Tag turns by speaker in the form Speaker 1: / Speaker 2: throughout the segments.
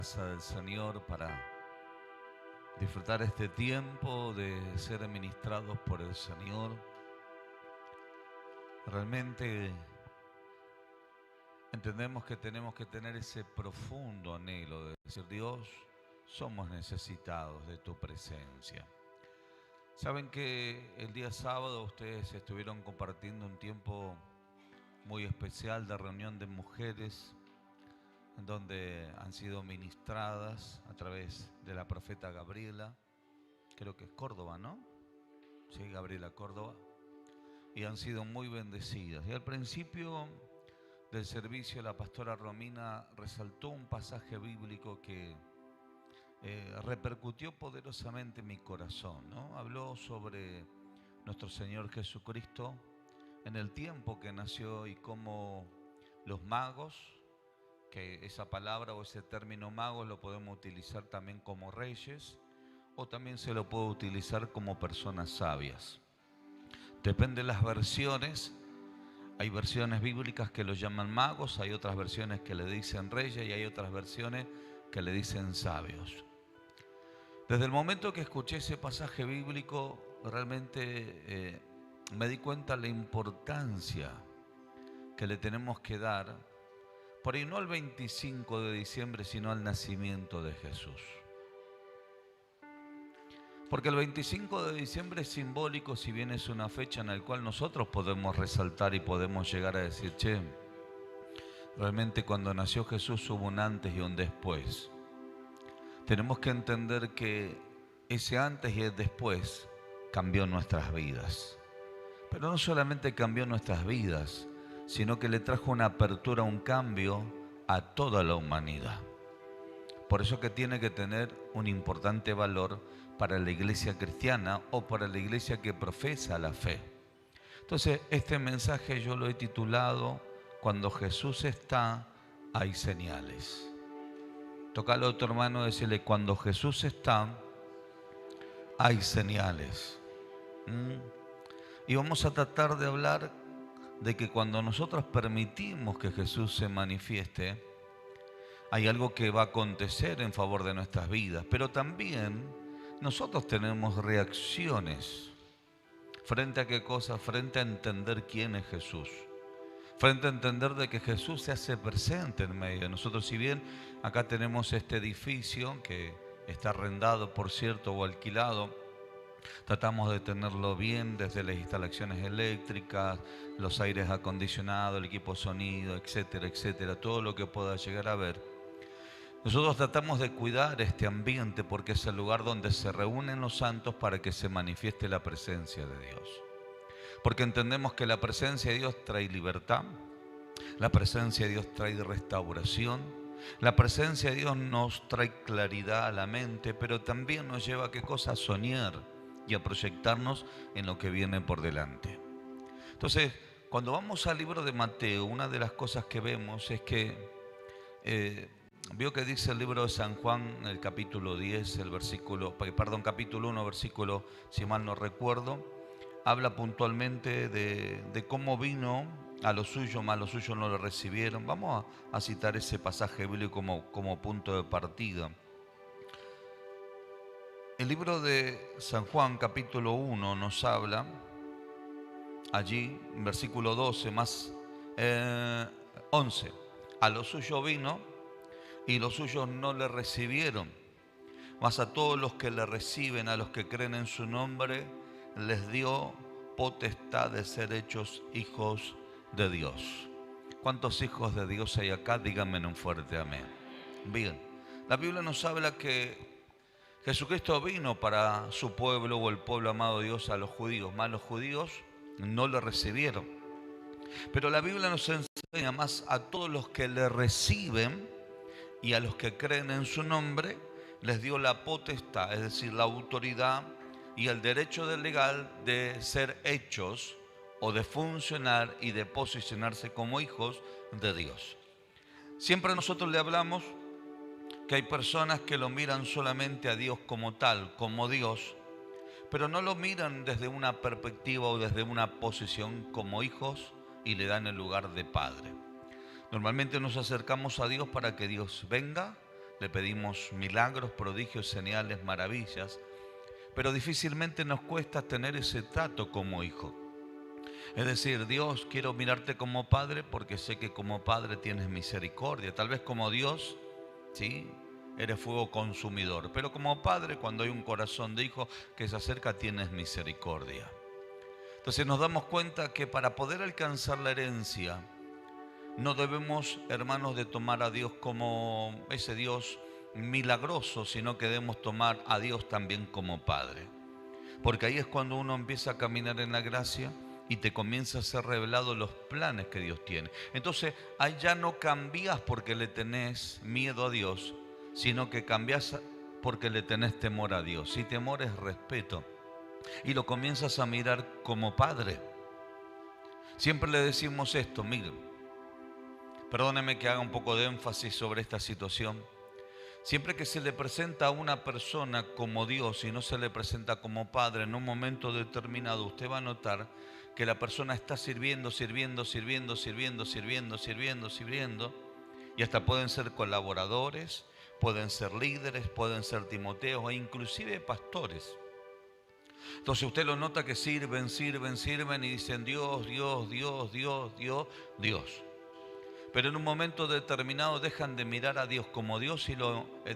Speaker 1: Casa del Señor para disfrutar este tiempo de ser ministrados por el Señor. Realmente entendemos que tenemos que tener ese profundo anhelo de decir: Dios, somos necesitados de tu presencia. Saben que el día sábado ustedes estuvieron compartiendo un tiempo muy especial de reunión de mujeres, en donde han sido ministradas a través de la profeta Gabriela. Creo que es Córdoba, ¿no? Sí, Gabriela Córdoba. Y han sido muy bendecidas. Y al principio del servicio la pastora Romina resaltó un pasaje bíblico que repercutió poderosamente en mi corazón, ¿no? Habló sobre nuestro Señor Jesucristo en el tiempo que nació y cómo los magos, que esa palabra o ese término magos lo podemos utilizar también como reyes, o también se lo puede utilizar como personas sabias. Depende de las versiones. Hay versiones bíblicas que los llaman magos, hay otras versiones que le dicen reyes y hay otras versiones que le dicen sabios. Desde el momento que escuché ese pasaje bíblico, realmente me di cuenta de la importancia que le tenemos que dar, por ahí no al 25 de diciembre, sino al nacimiento de Jesús. Porque el 25 de diciembre es simbólico, si bien es una fecha en la cual nosotros podemos resaltar y podemos llegar a decir: che, realmente cuando nació Jesús hubo un antes y un después. Tenemos que entender que ese antes y el después cambió nuestras vidas. Pero no solamente cambió nuestras vidas, sino que le trajo una apertura, un cambio a toda la humanidad. Por eso que tiene que tener un importante valor para la iglesia cristiana o para la iglesia que profesa la fe. Entonces, este mensaje yo lo he titulado: Cuando Jesús está, hay señales. Tócalo a tu hermano y decirle: cuando Jesús está, hay señales. Y vamos a tratar de hablar de que cuando nosotros permitimos que Jesús se manifieste, hay algo que va a acontecer en favor de nuestras vidas, pero también nosotros tenemos reacciones. ¿Frente a qué cosa? Frente a entender quién es Jesús. Frente a entender de que Jesús se hace presente en medio de nosotros. Si bien acá tenemos este edificio que está arrendado, por cierto, o alquilado, tratamos de tenerlo bien desde las instalaciones eléctricas, los aires acondicionados, el equipo sonido, etcétera, etcétera, todo lo que pueda llegar a ver. Nosotros tratamos de cuidar este ambiente porque es el lugar donde se reúnen los santos para que se manifieste la presencia de Dios. Porque entendemos que la presencia de Dios trae libertad, la presencia de Dios trae restauración, la presencia de Dios nos trae claridad a la mente, pero también nos lleva a qué cosa: a soñar y a proyectarnos en lo que viene por delante. Entonces, cuando vamos al libro de Mateo, una de las cosas que vemos es que vio que dice el libro de San Juan, el capítulo 10, capítulo 1, versículo, si mal no recuerdo, habla puntualmente de cómo vino a lo suyo, mas los suyos no lo recibieron. Vamos a citar ese pasaje bíblico como punto de partida. El libro de San Juan, capítulo 1, nos habla, allí, en versículo 12, más 11, a lo suyo vino y los suyos no le recibieron, mas a todos los que le reciben, a los que creen en su nombre, les dio potestad de ser hechos hijos de Dios. ¿Cuántos hijos de Dios hay acá? Díganme en un fuerte amén. Bien, la Biblia nos habla que Jesucristo vino para su pueblo, o el pueblo amado de Dios, a los judíos, mas los judíos no le recibieron. Pero la Biblia nos enseña más: a todos los que le reciben y a los que creen en su nombre, les dio la potestad, es decir, la autoridad y el derecho legal de ser hechos o de funcionar y de posicionarse como hijos de Dios. Siempre nosotros le hablamos que hay personas que lo miran solamente a Dios como tal, como Dios, pero no lo miran desde una perspectiva o desde una posición como hijos y le dan el lugar de padre. Normalmente nos acercamos a Dios para que Dios venga le pedimos milagros, prodigios, señales, maravillas, pero difícilmente nos cuesta tener ese trato como hijo. Es decir, Dios, quiero mirarte como padre porque sé que como padre tienes misericordia. Tal vez como Dios, ¿sí?, eres fuego consumidor, pero como padre, cuando hay un corazón de hijo que se acerca, tienes misericordia. Entonces nos damos cuenta que para poder alcanzar la herencia, no debemos, hermanos, de tomar a Dios como ese Dios milagroso, sino que debemos tomar a Dios también como Padre. Porque ahí es cuando uno empieza a caminar en la gracia y te comienza a ser revelado los planes que Dios tiene. Entonces, ahí ya no cambias porque le tenés miedo a Dios, sino que cambias porque le tenés temor a Dios. Y temor es respeto. Y lo comienzas a mirar como Padre. Siempre le decimos esto, miren, perdóneme que haga un poco de énfasis sobre esta situación. Siempre que se le presenta a una persona como Dios y no se le presenta como Padre, en un momento determinado usted va a notar que la persona está sirviendo, y hasta pueden ser colaboradores, pueden ser líderes, pueden ser timoteos e inclusive pastores. Entonces usted lo nota que sirven y dicen Dios, Dios, Dios, Dios, Dios, Dios. Pero en un momento determinado dejan de mirar a Dios como Dios y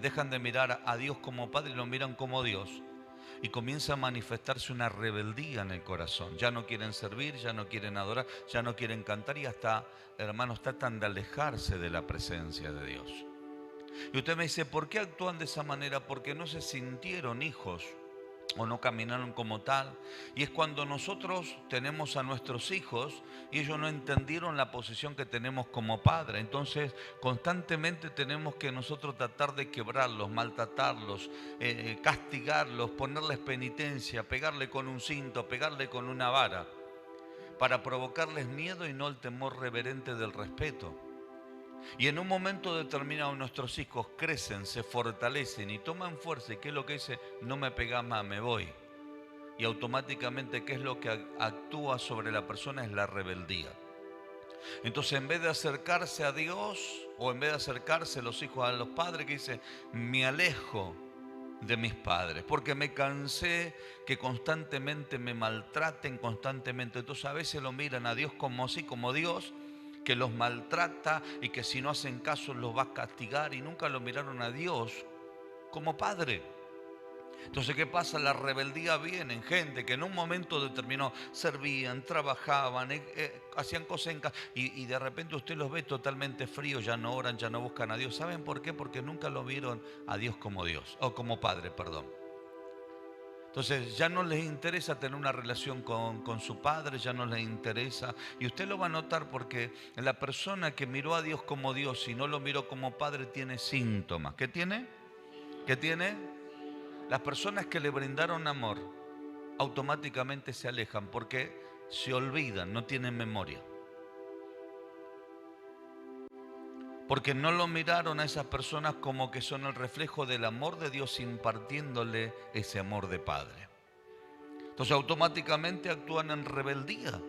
Speaker 1: dejan de mirar a Dios como Padre y lo miran como Dios. Y comienza a manifestarse una rebeldía en el corazón. Ya no quieren servir, ya no quieren adorar, ya no quieren cantar y hasta, hermanos, tratan de alejarse de la presencia de Dios. Y usted me dice, ¿por qué actúan de esa manera? Porque no se sintieron hijos o no caminaron como tal. Y es cuando nosotros tenemos a nuestros hijos y ellos no entendieron la posición que tenemos como padre. Entonces constantemente tenemos que nosotros tratar de quebrarlos, maltratarlos, castigarlos, ponerles penitencia, pegarle con un cinto, pegarle con una vara, para provocarles miedo y no el temor reverente del respeto. Y en un momento determinado nuestros hijos crecen, se fortalecen y toman fuerza. ¿Y qué es lo que dice? No me pegas más, me voy. Y automáticamente, ¿qué es lo que actúa sobre la persona? Es la rebeldía. Entonces, en vez de acercarse a Dios, o en vez de acercarse los hijos a los padres, que dice, me alejo de mis padres, porque me cansé que constantemente me maltraten, constantemente. Entonces a veces lo miran a Dios como así, como Dios, que los maltrata y que si no hacen caso los va a castigar, y nunca lo miraron a Dios como Padre. Entonces, ¿qué pasa? La rebeldía viene en gente que en un momento determinado servían, trabajaban, hacían cosas en casa y de repente usted los ve totalmente fríos, ya no oran, ya no buscan a Dios. ¿Saben por qué? Porque nunca lo vieron a Dios como Dios, o como Padre, perdón. Entonces ya no les interesa tener una relación con su padre, ya no les interesa. Y usted lo va a notar porque la persona que miró a Dios como Dios y no lo miró como padre tiene síntomas. ¿Qué tiene? ¿Qué tiene? Las personas que le brindaron amor automáticamente se alejan porque se olvidan, no tienen memoria. Porque no lo miraron a esas personas como que son el reflejo del amor de Dios, impartiéndole ese amor de Padre. Entonces automáticamente actúan en rebeldía,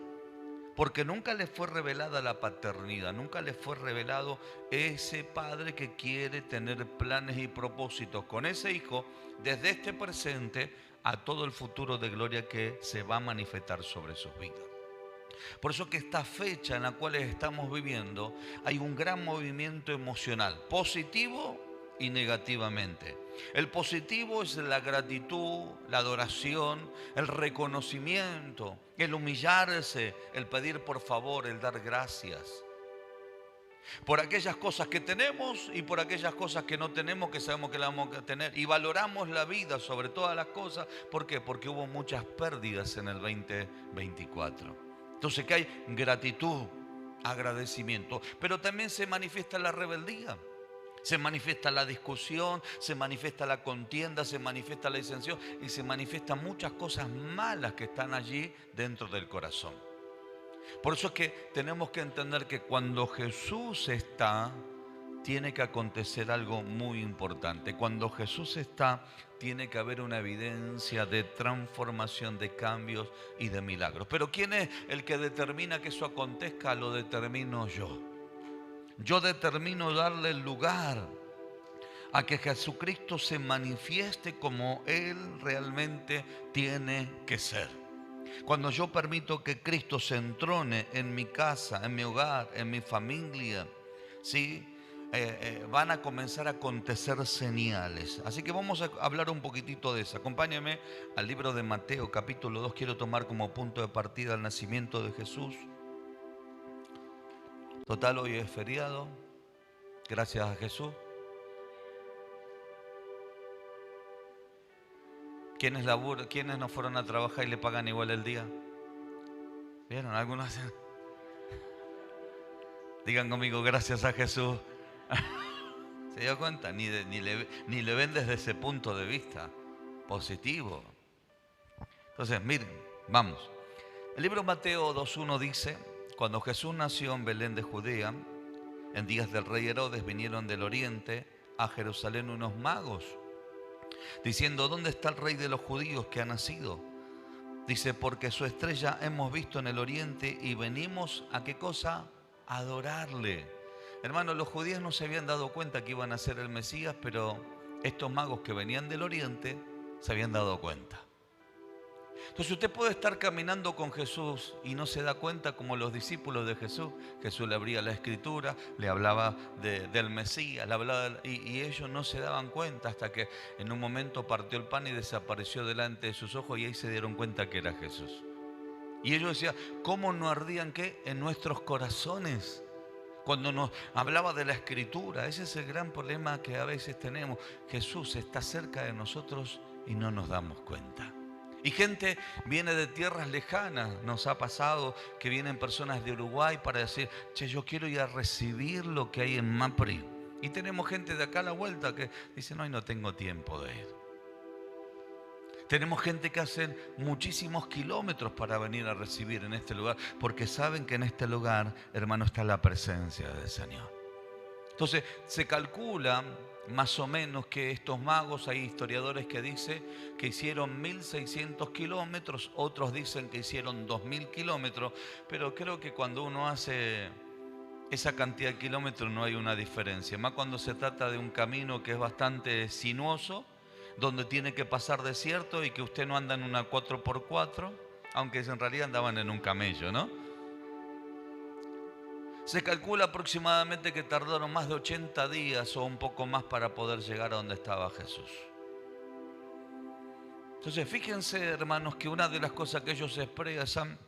Speaker 1: porque nunca les fue revelada la paternidad, nunca les fue revelado ese Padre que quiere tener planes y propósitos con ese hijo desde este presente a todo el futuro de gloria que se va a manifestar sobre sus vidas. Por eso que esta fecha en la cual estamos viviendo hay un gran movimiento emocional, positivo y negativamente. El positivo es la gratitud, la adoración, el reconocimiento, el humillarse, el pedir por favor, el dar gracias por aquellas cosas que tenemos y por aquellas cosas que no tenemos, que sabemos que las vamos a tener. Y valoramos la vida sobre todas las cosas. ¿Por qué? Porque hubo muchas pérdidas en el 2024. Entonces, que hay gratitud, agradecimiento, pero también se manifiesta la rebeldía. Se manifiesta la discusión, se manifiesta la contienda, se manifiesta la disensión y se manifiestan muchas cosas malas que están allí dentro del corazón. Por eso es que tenemos que entender que cuando Jesús está, tiene que acontecer algo muy importante. Cuando Jesús está, tiene que haber una evidencia de transformación, de cambios y de milagros. Pero ¿quién es el que determina que eso acontezca? Lo determino yo. Yo determino darle el lugar a que Jesucristo se manifieste como Él realmente tiene que ser. Cuando yo permito que Cristo se entrone en mi casa, en mi hogar, en mi familia, ¿sí? Van a comenzar a acontecer señales. Así que vamos a hablar un poquitito de eso. Acompáñame al libro de Mateo, capítulo 2. Quiero tomar como punto de partida el nacimiento de Jesús. Total, hoy es feriado. Gracias a Jesús. ¿Quiénes no fueron a trabajar y le pagan igual el día? ¿Vieron? Algunos digan conmigo, gracias a Jesús. ¿Se dio cuenta? Ni le ven desde ese punto de vista positivo. Entonces, miren, vamos. El libro Mateo 2.1 dice: cuando Jesús nació en Belén de Judea, en días del rey Herodes, vinieron del oriente a Jerusalén unos magos, diciendo: ¿dónde está el rey de los judíos que ha nacido? Dice: porque su estrella hemos visto en el oriente y venimos a ¿qué cosa? A adorarle. Hermanos, los judíos no se habían dado cuenta que iban a ser el Mesías, pero estos magos que venían del oriente se habían dado cuenta. Entonces usted puede estar caminando con Jesús y no se da cuenta, como los discípulos de Jesús. Jesús le abría la escritura, le hablaba del Mesías, le hablaba y ellos no se daban cuenta hasta que en un momento partió el pan y desapareció delante de sus ojos, y ahí se dieron cuenta que era Jesús. Y ellos decían: ¿cómo no ardían qué? En nuestros corazones cuando nos hablaba de la escritura. Ese es el gran problema que a veces tenemos. Jesús está cerca de nosotros y no nos damos cuenta. Y gente viene de tierras lejanas. Nos ha pasado que vienen personas de Uruguay para decir: che, yo quiero ir a recibir lo que hay en Mapri. Y tenemos gente de acá a la vuelta que dice: no tengo tiempo de ir. Tenemos gente que hacen muchísimos kilómetros para venir a recibir en este lugar, porque saben que en este lugar, hermano, está la presencia del Señor. Entonces se calcula más o menos que estos magos, hay historiadores que dicen que hicieron 1600 kilómetros, otros dicen que hicieron 2000 kilómetros, pero creo que cuando uno hace esa cantidad de kilómetros no hay una diferencia, más cuando se trata de un camino que es bastante sinuoso, donde tiene que pasar desierto y que usted no anda en una 4x4, aunque en realidad andaban en un camello, ¿no? Se calcula aproximadamente que tardaron más de 80 días o un poco más para poder llegar a donde estaba Jesús. Entonces, fíjense, hermanos, que una de las cosas que ellos expresan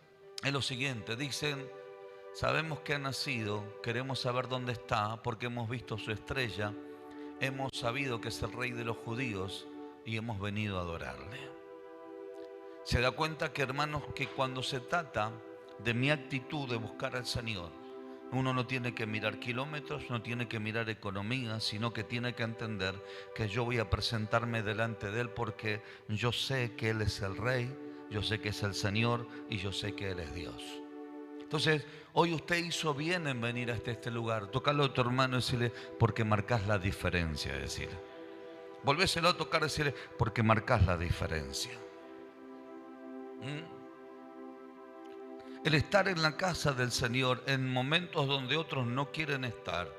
Speaker 1: es lo siguiente. Dicen: sabemos que ha nacido, queremos saber dónde está, porque hemos visto su estrella, hemos sabido que es el rey de los judíos y hemos venido a adorarle. Se da cuenta que, hermanos, que cuando se trata de mi actitud de buscar al Señor, uno no tiene que mirar kilómetros, no tiene que mirar economía, sino que tiene que entender que yo voy a presentarme delante de Él porque yo sé que Él es el Rey, yo sé que es el Señor y yo sé que Él es Dios. Entonces, hoy usted hizo bien en venir hasta este lugar. Tócalo a tu hermano y decirle: porque marcas la diferencia. Decirle, volvéselo a tocar y decirle: porque marcas la diferencia. El estar en la casa del Señor en momentos donde otros no quieren estar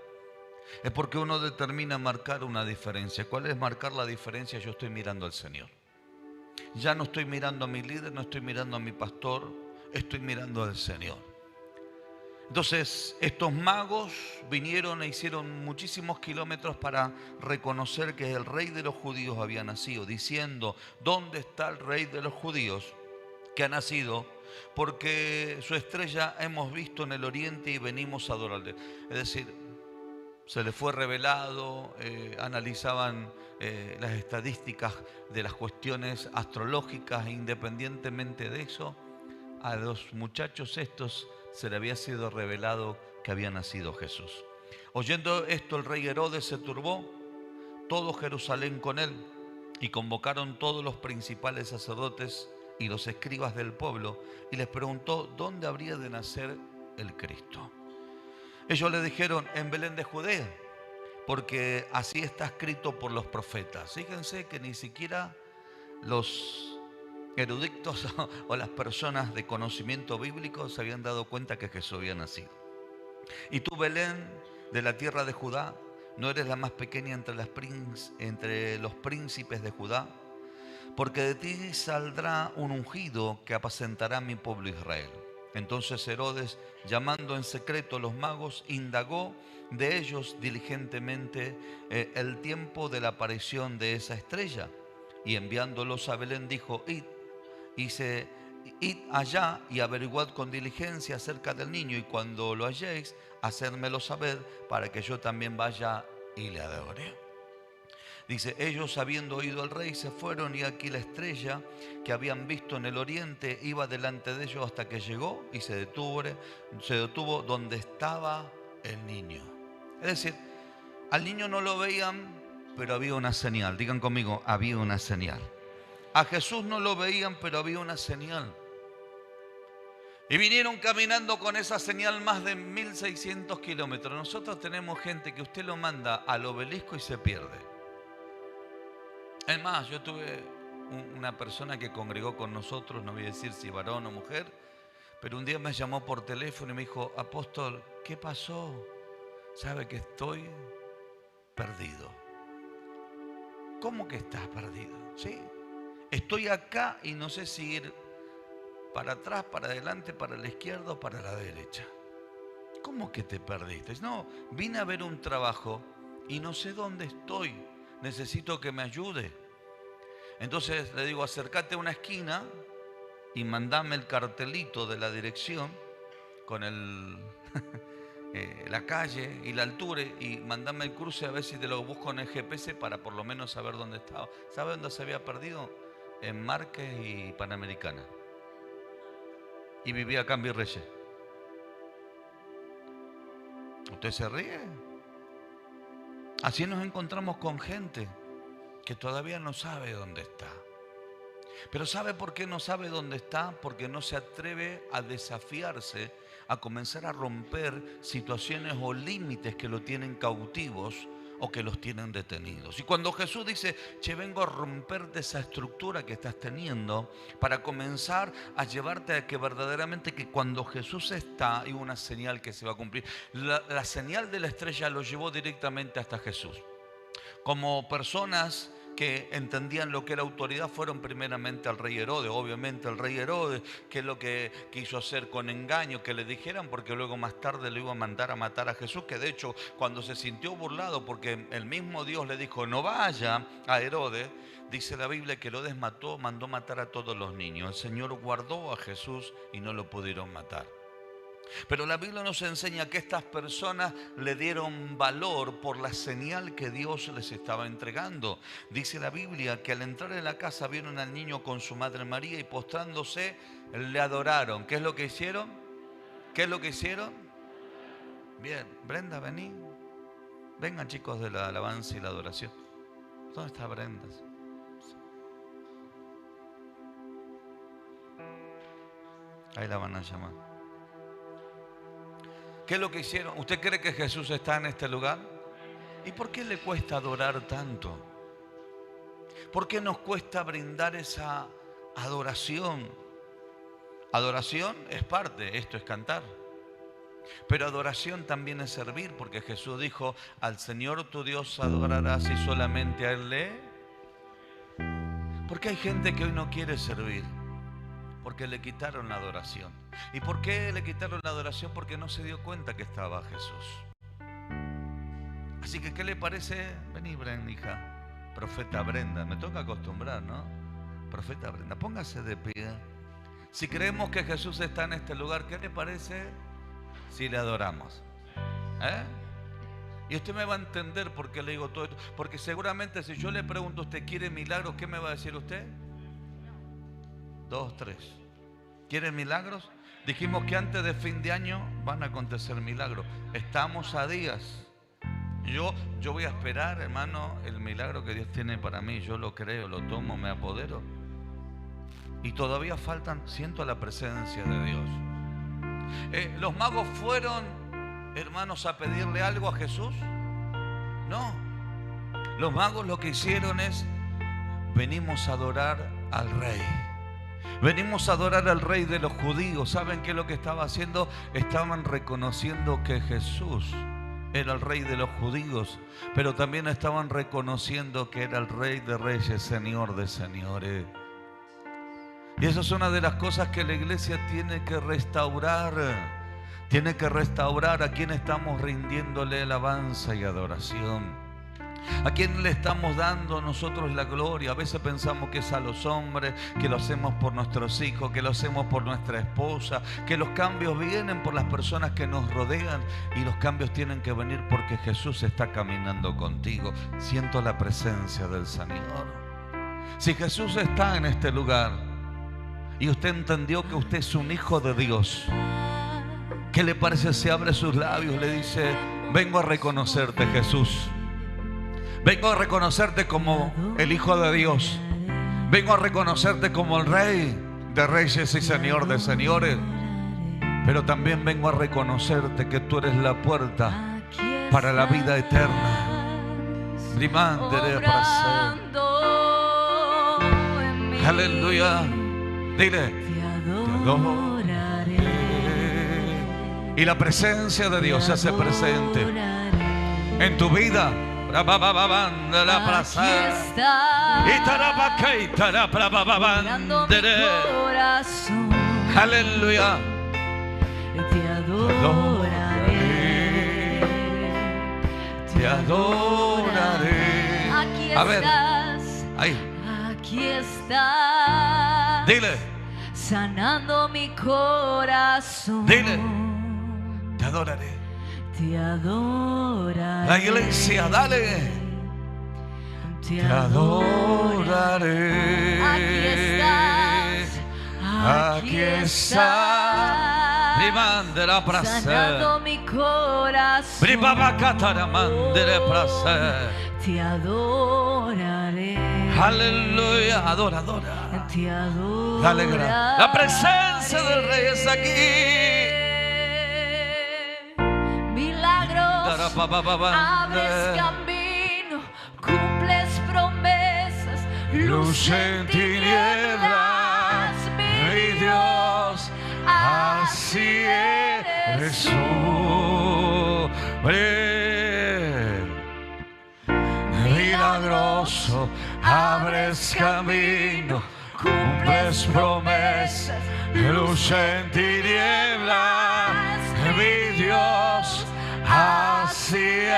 Speaker 1: es porque uno determina marcar una diferencia. ¿Cuál es marcar la diferencia? Yo estoy mirando al Señor. Ya no estoy mirando a mi líder, no estoy mirando a mi pastor, estoy mirando al Señor. Entonces, estos magos vinieron e hicieron muchísimos kilómetros para reconocer que el rey de los judíos había nacido, diciendo: ¿dónde está el rey de los judíos que ha nacido? Porque su estrella hemos visto en el oriente y venimos a adorarle. Es decir, se les fue revelado, analizaban las estadísticas de las cuestiones astrológicas, e independientemente de eso, a los muchachos estos se le había sido revelado que había nacido Jesús. Oyendo esto, el rey Herodes se turbó, todo Jerusalén con él, y convocaron todos los principales sacerdotes y los escribas del pueblo, y les preguntó dónde habría de nacer el Cristo. Ellos le dijeron: en Belén de Judea, porque así está escrito por los profetas. Fíjense que ni siquiera los eruditos o las personas de conocimiento bíblico se habían dado cuenta que Jesús había nacido. Y tú, Belén, de la tierra de Judá, ¿No eres la más pequeña entre los príncipes de Judá? Porque de ti saldrá un ungido que apacentará a mi pueblo Israel. Entonces Herodes, llamando en secreto a los magos, indagó de ellos diligentemente el tiempo de la aparición de esa estrella. Y enviándolos a Belén dijo: id allá y averiguad con diligencia acerca del niño, y cuando lo halléis, hacedmelo saber para que yo también vaya y le adore. Dice: ellos, habiendo oído al rey, se fueron, y aquí la estrella que habían visto en el oriente iba delante de ellos hasta que llegó y se detuvo donde estaba el niño. Es decir, al niño no lo veían, pero había una señal. Digan conmigo: había una señal. A Jesús no lo veían, pero había una señal. Y vinieron caminando con esa señal más de 1600 kilómetros. Nosotros tenemos gente que usted lo manda al obelisco y se pierde. Es más, yo tuve una persona que congregó con nosotros, no voy a decir si varón o mujer, pero un día me llamó por teléfono y me dijo: apóstol, ¿qué pasó? Sabe que estoy perdido. ¿Cómo que estás perdido? Sí, estoy acá y no sé si ir para atrás, para adelante, para la izquierda o para la derecha. ¿Cómo que te perdiste? No, vine a ver un trabajo y no sé dónde estoy. Necesito que me ayude. Entonces le digo: acércate a una esquina y mandame el cartelito de la dirección con la calle y la altura, y mandame el cruce a ver si te lo busco en el GPS para por lo menos saber dónde estaba. ¿Sabe dónde se había perdido? En Márquez y Panamericana. Y vivía acá en Virreyes. ¿Usted se ríe? Así nos encontramos con gente que todavía no sabe dónde está. Pero ¿sabe por qué no sabe dónde está? Porque no se atreve a desafiarse, a comenzar a romper situaciones o límites que lo tienen cautivos o que los tienen detenidos. Y cuando Jesús dice: che, vengo a romperte esa estructura que estás teniendo, para comenzar a llevarte a que verdaderamente, que cuando Jesús está, hay una señal que se va a cumplir. La señal de la estrella lo llevó directamente hasta Jesús. Como personas que entendían lo que era autoridad, fueron primeramente al rey Herodes. Obviamente el rey Herodes, que es lo que quiso hacer con engaño, que le dijeran, porque luego más tarde lo iba a mandar a matar a Jesús, que de hecho cuando se sintió burlado porque el mismo Dios le dijo: no vaya a Herodes, dice la Biblia que Herodes mandó matar a todos los niños. El Señor guardó a Jesús y no lo pudieron matar. Pero la Biblia nos enseña que estas personas le dieron valor por la señal que Dios les estaba entregando. Dice la Biblia que al entrar en la casa vieron al niño con su madre María y postrándose le adoraron. ¿Qué es lo que hicieron? ¿Qué es lo que hicieron? Bien, Brenda, vení. Vengan, chicos de la alabanza y la adoración. ¿Dónde está Brenda? Ahí la van a llamar. ¿Qué es lo que hicieron? ¿Usted cree que Jesús está en este lugar? ¿Y por qué le cuesta adorar tanto? ¿Por qué nos cuesta brindar esa adoración? Adoración es parte, esto es cantar. Pero adoración también es servir, porque Jesús dijo: al Señor tu Dios adorarás y solamente a Él le... Porque hay gente que hoy no quiere servir, porque le quitaron la adoración. ¿Y por qué le quitaron la adoración? Porque no se dio cuenta que estaba Jesús. Así que, ¿qué le parece? Vení, Brenda, hija. Profeta Brenda, me toca acostumbrar, ¿no? Profeta Brenda, póngase de pie. Si creemos que Jesús está en este lugar, ¿qué le parece si le adoramos? Y usted me va a entender por qué le digo todo esto. Porque seguramente si yo le pregunto: ¿usted quiere milagros? ¿Qué me va a decir usted? 2, 3. ¿Quieren milagros? Dijimos que antes de fin de año van a acontecer milagros. Estamos a días. Yo voy a esperar, hermano, el milagro que Dios tiene para mí. Yo lo creo, lo tomo, me apodero. Y todavía faltan, siento la presencia de Dios. ¿Los magos fueron, hermanos, a pedirle algo a Jesús? No. Los magos lo que hicieron es: venimos a adorar al Rey. Venimos a adorar al Rey de los judíos. ¿Saben qué es lo que estaba haciendo? Estaban reconociendo que Jesús era el rey de los judíos, pero también estaban reconociendo que era el rey de reyes, señor de señores. Y eso es una de las cosas que la iglesia tiene que restaurar. Tiene que restaurar a quien estamos rindiéndole alabanza y adoración. ¿A quién le estamos dando nosotros la gloria? A veces pensamos que es a los hombres, que lo hacemos por nuestros hijos, que lo hacemos por nuestra esposa, que los cambios vienen por las personas que nos rodean, y los cambios tienen que venir porque Jesús está caminando contigo. Siento la presencia del Señor. Si Jesús está en este lugar y usted entendió que usted es un hijo de Dios, ¿qué le parece si abre sus labios y le dice: vengo a reconocerte, Jesús? Vengo a reconocerte como el Hijo de Dios. Vengo a reconocerte como el Rey de Reyes y Señor de Señores. Pero también vengo a reconocerte que tú eres la puerta para la vida eterna. Aleluya. Dile: te adoraré. Y la presencia de Dios se hace presente en tu vida. Aquí está, aleluya.
Speaker 2: Te adoraré,
Speaker 1: te adoraré.
Speaker 2: Aquí
Speaker 1: a ver,
Speaker 2: estás,
Speaker 1: ahí.
Speaker 2: Aquí estás.
Speaker 1: Dile:
Speaker 2: sanando mi corazón.
Speaker 1: Dile: te adoraré.
Speaker 2: Te adoraré.
Speaker 1: La iglesia, dale.
Speaker 2: Te
Speaker 1: adoraré.
Speaker 2: Aquí estás.
Speaker 1: Aquí estás. Rimandera prazer.
Speaker 2: Sanando mi corazón. Te adoraré.
Speaker 1: Aleluya. Adora, adora.
Speaker 2: Te adoraré.
Speaker 1: Dale gracias. La presencia del Rey es aquí.
Speaker 2: Abres camino, cumples promesas, luz en tinieblas, mi Dios, así eres tú.
Speaker 1: Milagroso, abres camino, cumples promesas, luz en tinieblas, mi Dios, así es.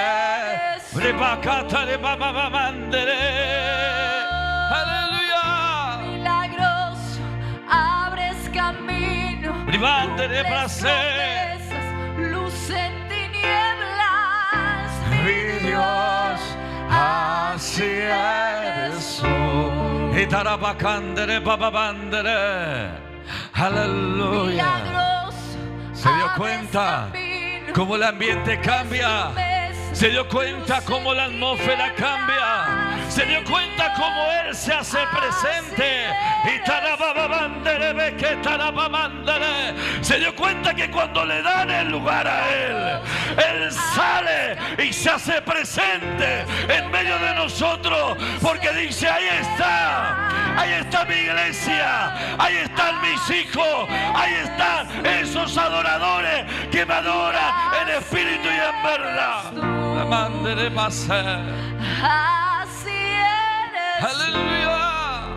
Speaker 1: Aleluya.
Speaker 2: Milagroso, abres camino, cumples promesas, luz en tinieblas,
Speaker 1: mi Dios, así eres tú. Aleluya. ¿Se dio cuenta cómo el ambiente cambia? ¿Se dio cuenta cómo la atmósfera cambia? ¿Se dio cuenta cómo Él se hace presente? ¿Se dio cuenta que cuando le dan el lugar a Él, Él sale y se hace presente en medio de nosotros? Porque dice: ahí está mi iglesia, ahí están mis hijos, ahí están esos adoradores que me adoran en espíritu y en verdad. La mande de pasar.
Speaker 2: Así eres.
Speaker 1: Aleluya.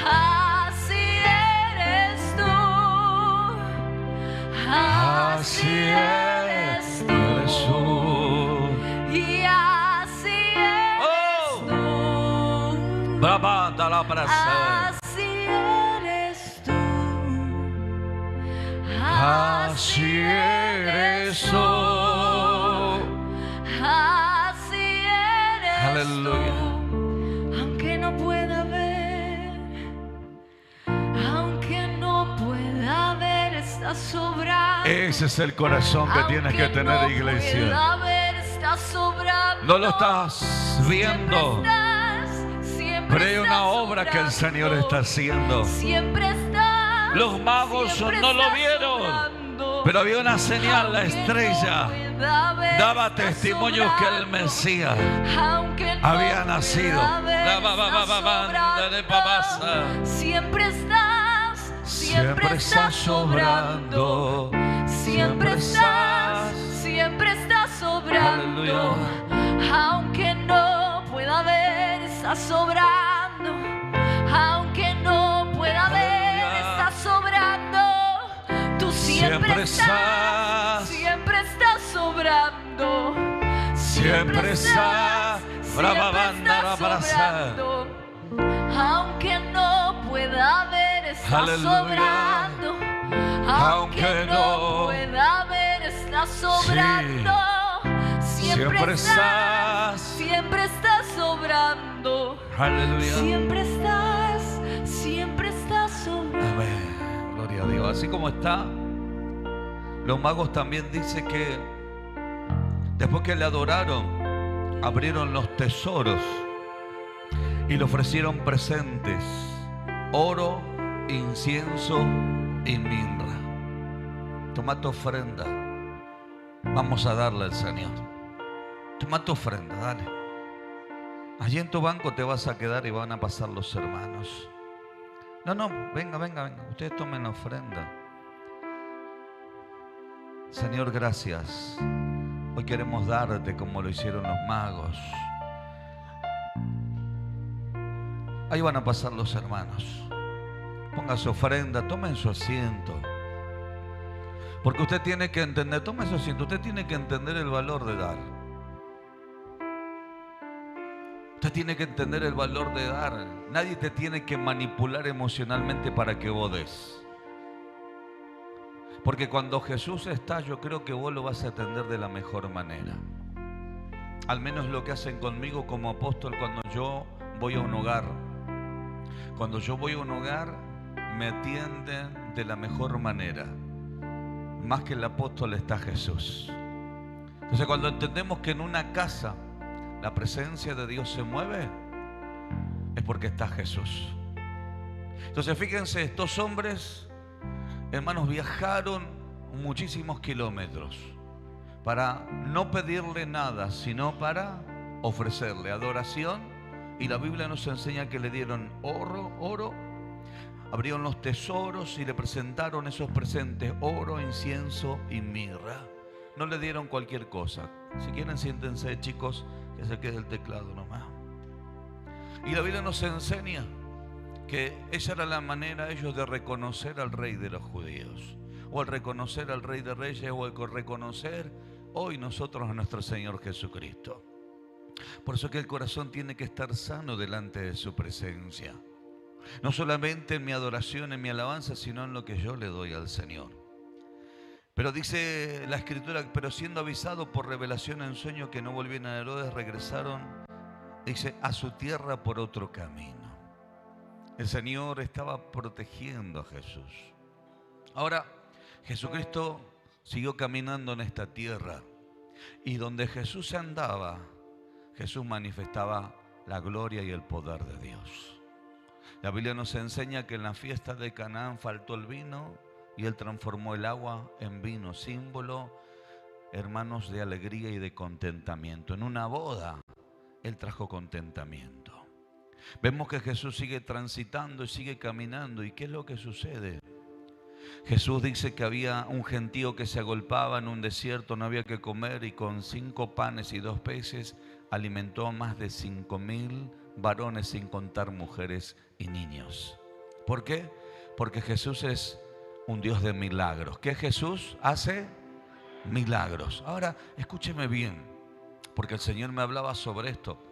Speaker 2: Así eres tú. Así eres tú. Y así eres tú.
Speaker 1: Brava da la brasa.
Speaker 2: Así eres tú.
Speaker 1: Así eres tú.
Speaker 2: Así eres
Speaker 1: Aleluya.
Speaker 2: tú. Aunque no pueda ver, aunque no pueda ver, estás sobrando.
Speaker 1: Ese es el corazón que tienes que tener, iglesia.
Speaker 2: Pueda ver, estás sobrando.
Speaker 1: No lo estás viendo, pero hay una obra que el Señor está haciendo.
Speaker 2: Siempre estás.
Speaker 1: Los magos no lo vieron, pero había una señal, la estrella daba testimonios que el Mesías había nacido.
Speaker 2: Siempre estás, siempre estás sobrando, siempre estás sobrando. Aunque no pueda ver, está sobrando. Aunque no pueda ver, está sobrando. Tú siempre estás sobrando.
Speaker 1: Siempre estás. Brava banda, la brasa.
Speaker 2: Aunque no pueda ver, está sobrando. Aunque no pueda ver, está sobrando. Siempre estás sobrando.
Speaker 1: Aleluya.
Speaker 2: Siempre estás sobrando.
Speaker 1: Amén. Gloria a Dios. Así como está, los magos también dicen que después que le adoraron, abrieron los tesoros y le ofrecieron presentes: oro, incienso y mirra. Toma tu ofrenda. Vamos a darle al Señor. Toma tu ofrenda, dale. Allí en tu banco te vas a quedar y van a pasar los hermanos. No, venga. Ustedes tomen la ofrenda. Señor, gracias. Hoy queremos darte como lo hicieron los magos. Ahí van a pasar los hermanos. Ponga su ofrenda, tomen su asiento. Porque usted tiene que entender, tome su asiento, usted tiene que entender el valor de dar. Usted tiene que entender el valor de dar. Nadie te tiene que manipular emocionalmente para que vos des. Porque cuando Jesús está, yo creo que vos lo vas a atender de la mejor manera. Al menos lo que hacen conmigo como apóstol cuando yo voy a un hogar. Cuando yo voy a un hogar, me atienden de la mejor manera. Más que el apóstol está Jesús. Entonces, cuando entendemos que en una casa la presencia de Dios se mueve, es porque está Jesús. Entonces, fíjense, estos hombres, hermanos, viajaron muchísimos kilómetros para no pedirle nada, sino para ofrecerle adoración. Y la Biblia nos enseña que le dieron oro, abrieron los tesoros y le presentaron esos presentes: oro, incienso y mirra. No le dieron cualquier cosa. Si quieren, siéntense, chicos, que se quede el teclado nomás. Y la Biblia nos enseña que esa era la manera ellos de reconocer al Rey de los judíos, o al reconocer al Rey de Reyes, o al reconocer hoy nosotros a nuestro Señor Jesucristo. Por eso que el corazón tiene que estar sano delante de su presencia. No solamente en mi adoración, en mi alabanza, sino en lo que yo le doy al Señor. Pero dice la Escritura: pero siendo avisado por revelación en sueño que no volvían a Herodes, regresaron, dice, a su tierra por otro camino. El Señor estaba protegiendo a Jesús. Ahora, Jesucristo siguió caminando en esta tierra. Y donde Jesús andaba, Jesús manifestaba la gloria y el poder de Dios. La Biblia nos enseña que en la fiesta de Canaán faltó el vino y Él transformó el agua en vino, símbolo, hermanos, de alegría y de contentamiento. En una boda, Él trajo contentamiento. Vemos que Jesús sigue transitando y sigue caminando. ¿Y qué es lo que sucede? Jesús dice que había un gentío que se agolpaba en un desierto, no había que comer, y con 5 panes y 2 peces alimentó a más de 5,000 varones, sin contar mujeres y niños. ¿Por qué? Porque Jesús es un Dios de milagros. ¿Qué Jesús hace? Milagros. Ahora, escúcheme bien, porque el Señor me hablaba sobre esto.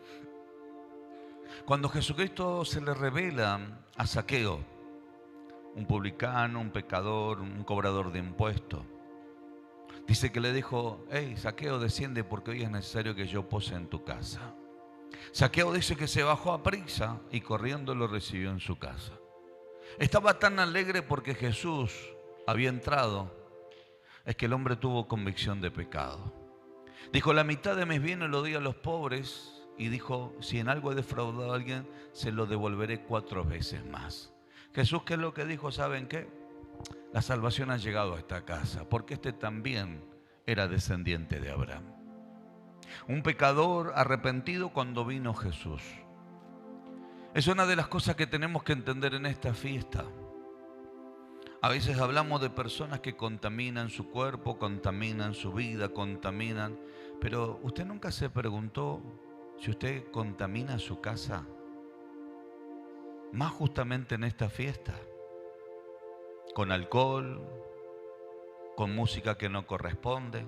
Speaker 1: Cuando Jesucristo se le revela a Zaqueo, un publicano, un pecador, un cobrador de impuestos, dice que le dijo: hey, Zaqueo, desciende, porque hoy es necesario que yo pose en tu casa. Zaqueo dice que se bajó a prisa y corriendo lo recibió en su casa. Estaba tan alegre porque Jesús había entrado, es que el hombre tuvo convicción de pecado. Dijo: la mitad de mis bienes lo di a los pobres. Y dijo: si en algo he defraudado a alguien, se lo devolveré 4 veces más. Jesús, ¿qué es lo que dijo? ¿Saben qué? La salvación ha llegado a esta casa, porque este también era descendiente de Abraham. Un pecador arrepentido cuando vino Jesús. Es una de las cosas que tenemos que entender en esta fiesta. A veces hablamos de personas que contaminan su cuerpo, contaminan su vida, contaminan, Pero usted nunca se preguntó si usted contamina su casa, más justamente en esta fiesta, con alcohol, con música que no corresponde.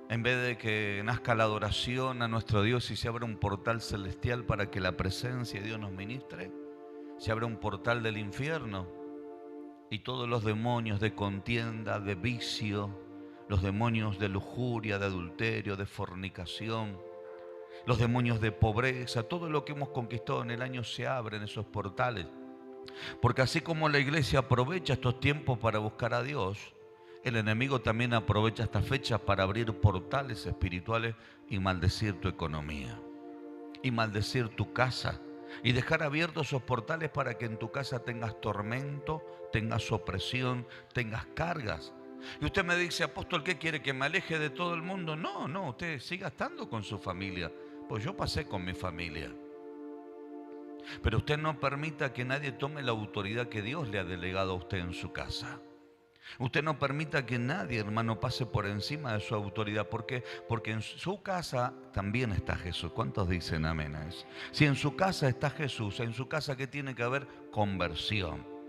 Speaker 1: En vez de que nazca la adoración a nuestro Dios y se abra un portal celestial para que la presencia de Dios nos ministre, se abre un portal del infierno y todos los demonios de contienda, de vicio, los demonios de lujuria, de adulterio, de fornicación, los demonios de pobreza, todo lo que hemos conquistado en el año se abren esos portales. Porque así como la iglesia aprovecha estos tiempos para buscar a Dios, el enemigo también aprovecha estas fechas para abrir portales espirituales y maldecir tu economía, y maldecir tu casa, y dejar abiertos esos portales para que en tu casa tengas tormento, tengas opresión, tengas cargas. Y usted me dice, apóstol, ¿qué quiere? ¿Que me aleje de todo el mundo? No, usted siga estando con su familia, pues yo pasé con mi familia. Pero usted no permita que nadie tome la autoridad que Dios le ha delegado a usted en su casa. Usted no permita que nadie, hermano, pase por encima de su autoridad. ¿Por qué? Porque en su casa también está Jesús. ¿Cuántos dicen amén a eso? Si en su casa está Jesús, en su casa, ¿qué tiene que haber? Conversión.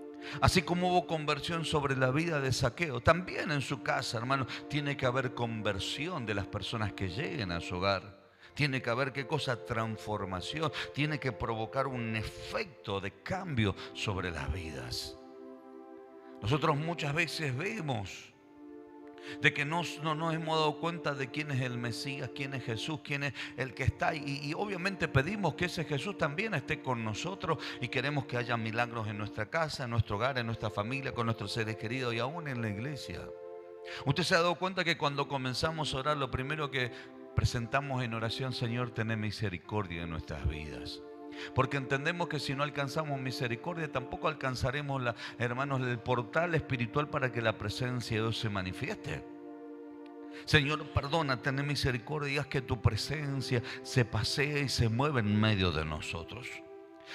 Speaker 1: Así como hubo conversión sobre la vida de Zaqueo, también en su casa, hermano, tiene que haber conversión de las personas que lleguen a su hogar. Tiene que haber, ¿qué cosa? Transformación. Tiene que provocar un efecto de cambio sobre las vidas. Nosotros muchas veces vemos de que no nos hemos dado cuenta de quién es el Mesías, quién es Jesús, quién es el que está. Y obviamente pedimos que ese Jesús también esté con nosotros y queremos que haya milagros en nuestra casa, en nuestro hogar, en nuestra familia, con nuestros seres queridos y aún en la iglesia. Usted se ha dado cuenta que cuando comenzamos a orar, lo primero que presentamos en oración, Señor, ten misericordia en nuestras vidas. Porque entendemos que si no alcanzamos misericordia, tampoco alcanzaremos, hermanos, el portal espiritual para que la presencia de Dios se manifieste. Señor, perdona, ten misericordia y haz que tu presencia se pasee y se mueva en medio de nosotros.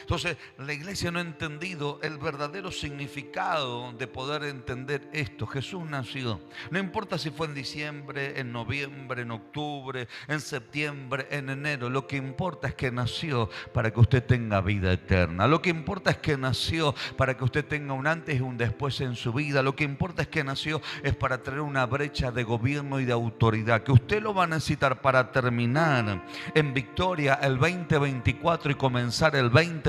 Speaker 1: Entonces, la iglesia no ha entendido el verdadero significado de poder entender esto. Jesús nació. No importa si fue en diciembre, en noviembre, en octubre, en septiembre, en enero. Lo que importa es que nació para que usted tenga vida eterna. Lo que importa es que nació para que usted tenga un antes y un después en su vida. Lo que importa es que nació es para traer una brecha de gobierno y de autoridad, que usted lo va a necesitar para terminar en victoria el 2024 y comenzar el 2025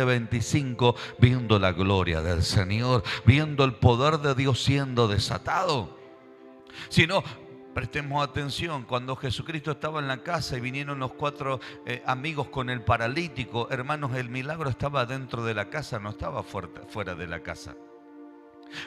Speaker 1: viendo la gloria del Señor, viendo el poder de Dios siendo desatado. Si no, prestemos atención, cuando Jesucristo estaba en la casa y vinieron los 4 amigos con el paralítico, hermanos, el milagro estaba dentro de la casa, no estaba fuera de la casa.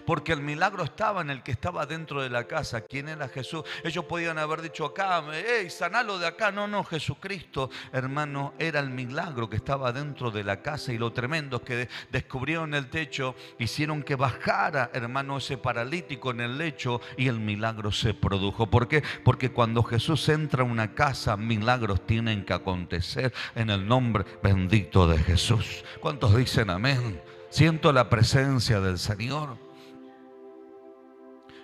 Speaker 1: Porque el milagro estaba en el que estaba dentro de la casa. ¿Quién era Jesús? Ellos podían haber dicho acá, sanalo de acá. No, Jesucristo, hermano, era el milagro que estaba dentro de la casa. Y lo tremendo es que descubrieron el techo, hicieron que bajara, hermano, ese paralítico en el lecho y el milagro se produjo. ¿Por qué? Porque cuando Jesús entra a una casa, milagros tienen que acontecer en el nombre bendito de Jesús. ¿Cuántos dicen amén? Siento la presencia del Señor.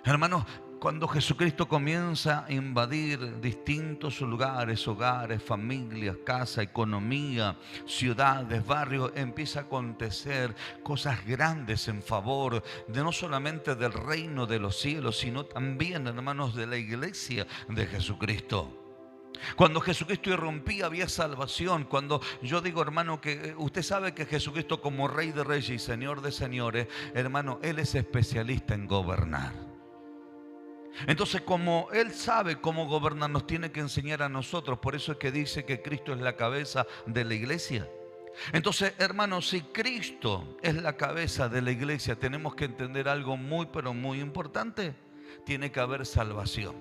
Speaker 1: Hermanos, cuando Jesucristo comienza a invadir distintos lugares, hogares, familias, casa, economía, ciudades, barrios, empieza a acontecer cosas grandes en favor de no solamente del reino de los cielos, sino también, hermanos, de la iglesia de Jesucristo. Cuando Jesucristo irrumpía había salvación. Cuando yo digo, hermano, que usted sabe que Jesucristo, como Rey de Reyes y Señor de Señores, hermano, Él es especialista en gobernar. Entonces, como Él sabe cómo gobernar, nos tiene que enseñar a nosotros. Por eso es que dice que Cristo es la cabeza de la iglesia. Entonces, hermanos, si Cristo es la cabeza de la iglesia, tenemos que entender algo muy, pero muy importante. Tiene que haber salvación.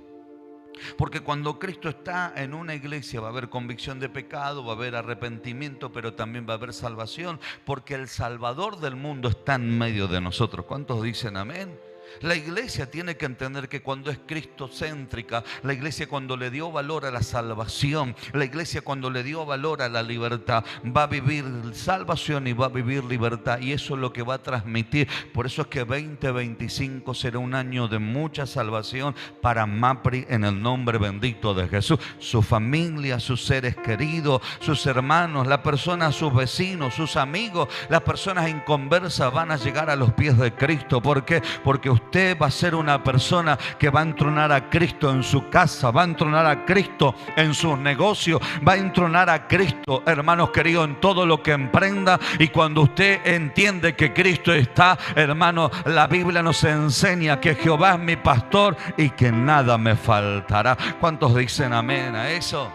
Speaker 1: Porque cuando Cristo está en una iglesia va a haber convicción de pecado, va a haber arrepentimiento, pero también va a haber salvación. Porque el Salvador del mundo está en medio de nosotros. ¿Cuántos dicen amén? La iglesia tiene que entender que cuando es cristocéntrica, la iglesia cuando le dio valor a la salvación, la iglesia cuando le dio valor a la libertad, va a vivir salvación y va a vivir libertad. Y eso es lo que va a transmitir. Por eso es que 2025 será un año de mucha salvación para Mapri en el nombre bendito de Jesús. Su familia, sus seres queridos, sus hermanos, la persona, sus vecinos, sus amigos, las personas inconversas van a llegar a los pies de Cristo. ¿Por qué? Porque usted va a ser una persona que va a entronar a Cristo en su casa, va a entronar a Cristo en sus negocios, va a entronar a Cristo, hermanos queridos, en todo lo que emprenda. Y cuando usted entiende que Cristo está, hermano, la Biblia nos enseña que Jehová es mi pastor y que nada me faltará. ¿Cuántos dicen amén a eso?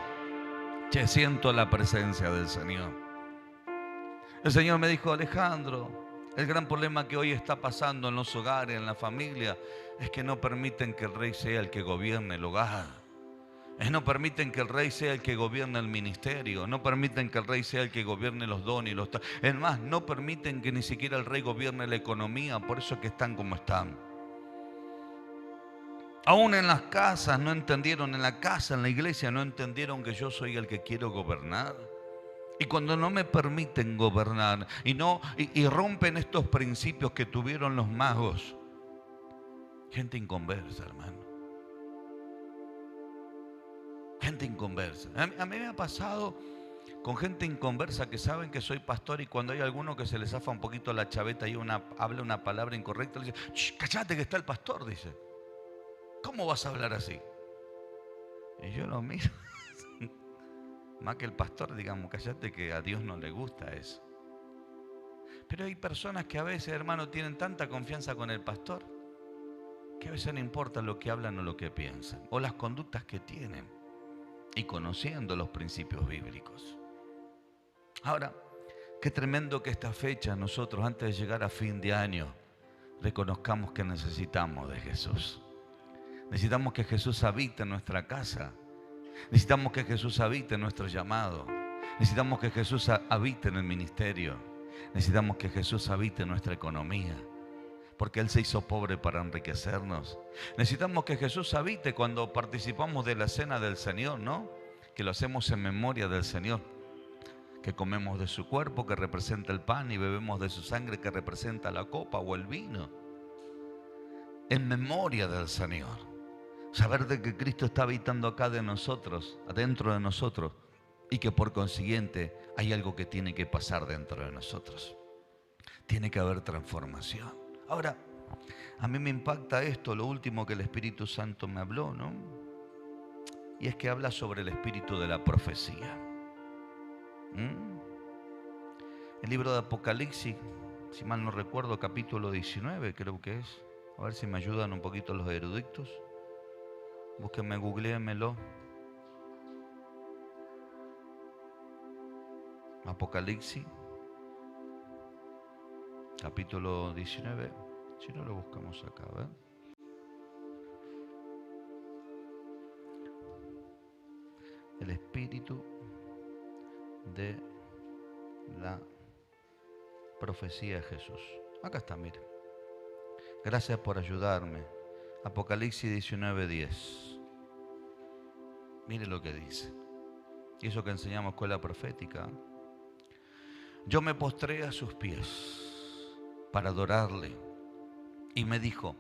Speaker 1: Che, siento la presencia del Señor. El Señor me dijo: Alejandro, el gran problema que hoy está pasando en los hogares, en la familia, es que no permiten que el rey sea el que gobierne el hogar. No permiten que el rey sea el que gobierne el ministerio. No permiten que el rey sea el que gobierne los dones y los... Es más, no permiten que ni siquiera el rey gobierne la economía. Por eso es que están como están. Aún en las casas no entendieron, en la casa, en la iglesia no entendieron que yo soy el que quiero gobernar. Y cuando no me permiten gobernar y rompen estos principios que tuvieron los magos, gente inconversa, hermano. Gente inconversa. A mí me ha pasado con gente inconversa que saben que soy pastor, y cuando hay alguno que se les zafa un poquito la chaveta y habla una palabra incorrecta, le dice: cállate que está el pastor, dice. ¿Cómo vas a hablar así? Y yo lo miro. Más que el pastor, digamos, cállate, que a Dios no le gusta eso. Pero hay personas que a veces, hermano, tienen tanta confianza con el pastor que a veces no importa lo que hablan o lo que piensan, o las conductas que tienen, y conociendo los principios bíblicos. Ahora, qué tremendo que esta fecha nosotros, antes de llegar a fin de año, reconozcamos que necesitamos de Jesús. Necesitamos que Jesús habite en nuestra casa. Necesitamos que Jesús habite en nuestro llamado. Necesitamos que Jesús habite en el ministerio. Necesitamos que Jesús habite en nuestra economía, porque Él se hizo pobre para enriquecernos. Necesitamos que Jesús habite cuando participamos de la cena del Señor, ¿no? Que lo hacemos en memoria del Señor. Que comemos de su cuerpo, que representa el pan, y bebemos de su sangre, que representa la copa o el vino. En memoria del Señor. Saber de que Cristo está habitando acá de nosotros, adentro de nosotros, y que por consiguiente hay algo que tiene que pasar dentro de nosotros. Tiene que haber transformación. Ahora, a mí me impacta esto, lo último que el Espíritu Santo me habló, ¿no? Y es que habla sobre el espíritu de la profecía. El libro de Apocalipsis, si mal no recuerdo, capítulo 19 creo que es. A ver si me ayudan un poquito los eruditos. Búsquenme, googléenmelo. Apocalipsis, capítulo 19. Si no, lo buscamos acá, ¿ven? El espíritu de la profecía de Jesús. Acá está, mire. Gracias por ayudarme. Apocalipsis 19:10. Mire lo que dice. Y eso que enseñamos escuela profética. Yo me postré a sus pies para adorarle. Y me dijo,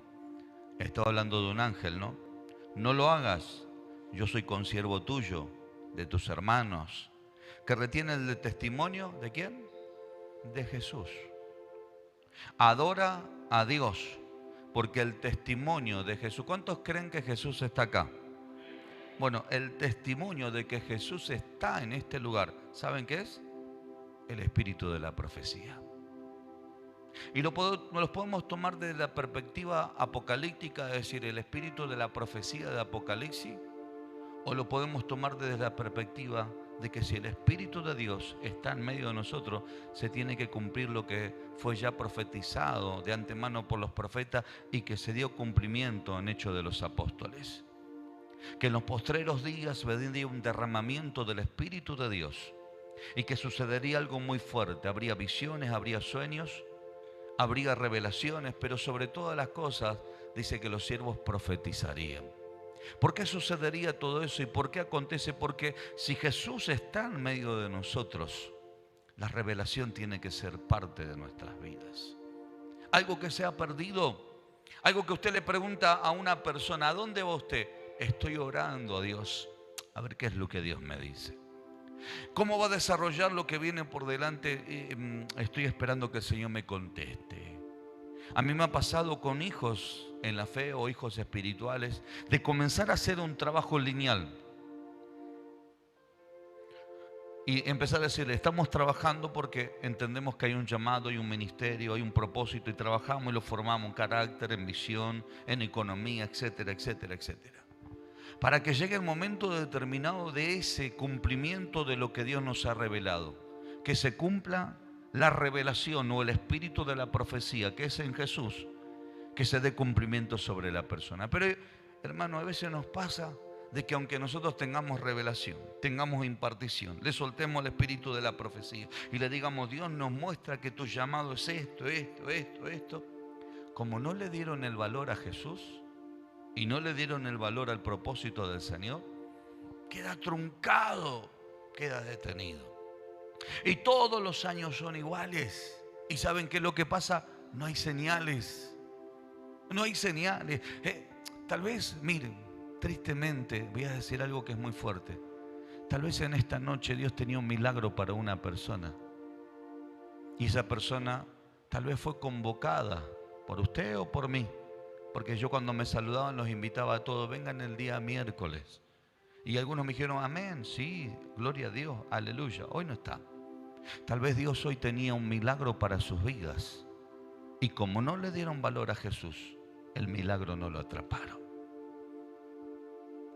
Speaker 1: estaba hablando de un ángel, ¿no? No lo hagas, yo soy consiervo tuyo, de tus hermanos, que retienen el testimonio, ¿de quién? De Jesús. Adora a Dios, porque el testimonio de Jesús, ¿cuántos creen que Jesús está acá? Bueno, el testimonio de que Jesús está en este lugar, ¿saben qué es? El espíritu de la profecía. Y los podemos tomar desde la perspectiva apocalíptica, es decir, el espíritu de la profecía de Apocalipsis, o lo podemos tomar desde la perspectiva de que si el Espíritu de Dios está en medio de nosotros, se tiene que cumplir lo que fue ya profetizado de antemano por los profetas y que se dio cumplimiento en Hechos de los Apóstoles. Que en los postreros días vendría un derramamiento del Espíritu de Dios y que sucedería algo muy fuerte. Habría visiones, habría sueños, habría revelaciones, pero sobre todas las cosas dice que los siervos profetizarían. ¿Por qué sucedería todo eso y por qué acontece? Porque si Jesús está en medio de nosotros, la revelación tiene que ser parte de nuestras vidas. Algo que se ha perdido, algo que usted le pregunta a una persona, ¿a dónde va usted? Estoy orando a Dios, a ver qué es lo que Dios me dice. ¿Cómo va a desarrollar lo que viene por delante? Estoy esperando que el Señor me conteste. A mí me ha pasado con hijos en la fe o hijos espirituales de comenzar a hacer un trabajo lineal y empezar a decirle, estamos trabajando porque entendemos que hay un llamado, hay un ministerio, hay un propósito y trabajamos y lo formamos en carácter, en visión, en economía, etcétera, etcétera, etcétera. Para que llegue el momento determinado de ese cumplimiento de lo que Dios nos ha revelado, que se cumpla la revelación o el espíritu de la profecía que es en Jesús, que se dé cumplimiento sobre la persona. Pero hermano, a veces nos pasa de que aunque nosotros tengamos revelación, tengamos impartición, le soltemos el espíritu de la profecía y le digamos, Dios nos muestra que tu llamado es esto, esto, como no le dieron el valor a Jesús y no le dieron el valor al propósito del Señor, queda truncado, queda detenido. Y todos los años son iguales. ¿Y saben qué es lo que pasa? No hay señales. No hay señales. Tal vez, miren, tristemente, voy a decir algo que es muy fuerte. Tal vez en esta noche Dios tenía un milagro para una persona. Y esa persona tal vez fue convocada por usted o por mí. Porque yo cuando me saludaban los invitaba a todos, vengan el día miércoles. Y algunos me dijeron, amén, sí, gloria a Dios, aleluya. Hoy no está. Tal vez Dios hoy tenía un milagro para sus vidas. Y como no le dieron valor a Jesús, el milagro no lo atraparon.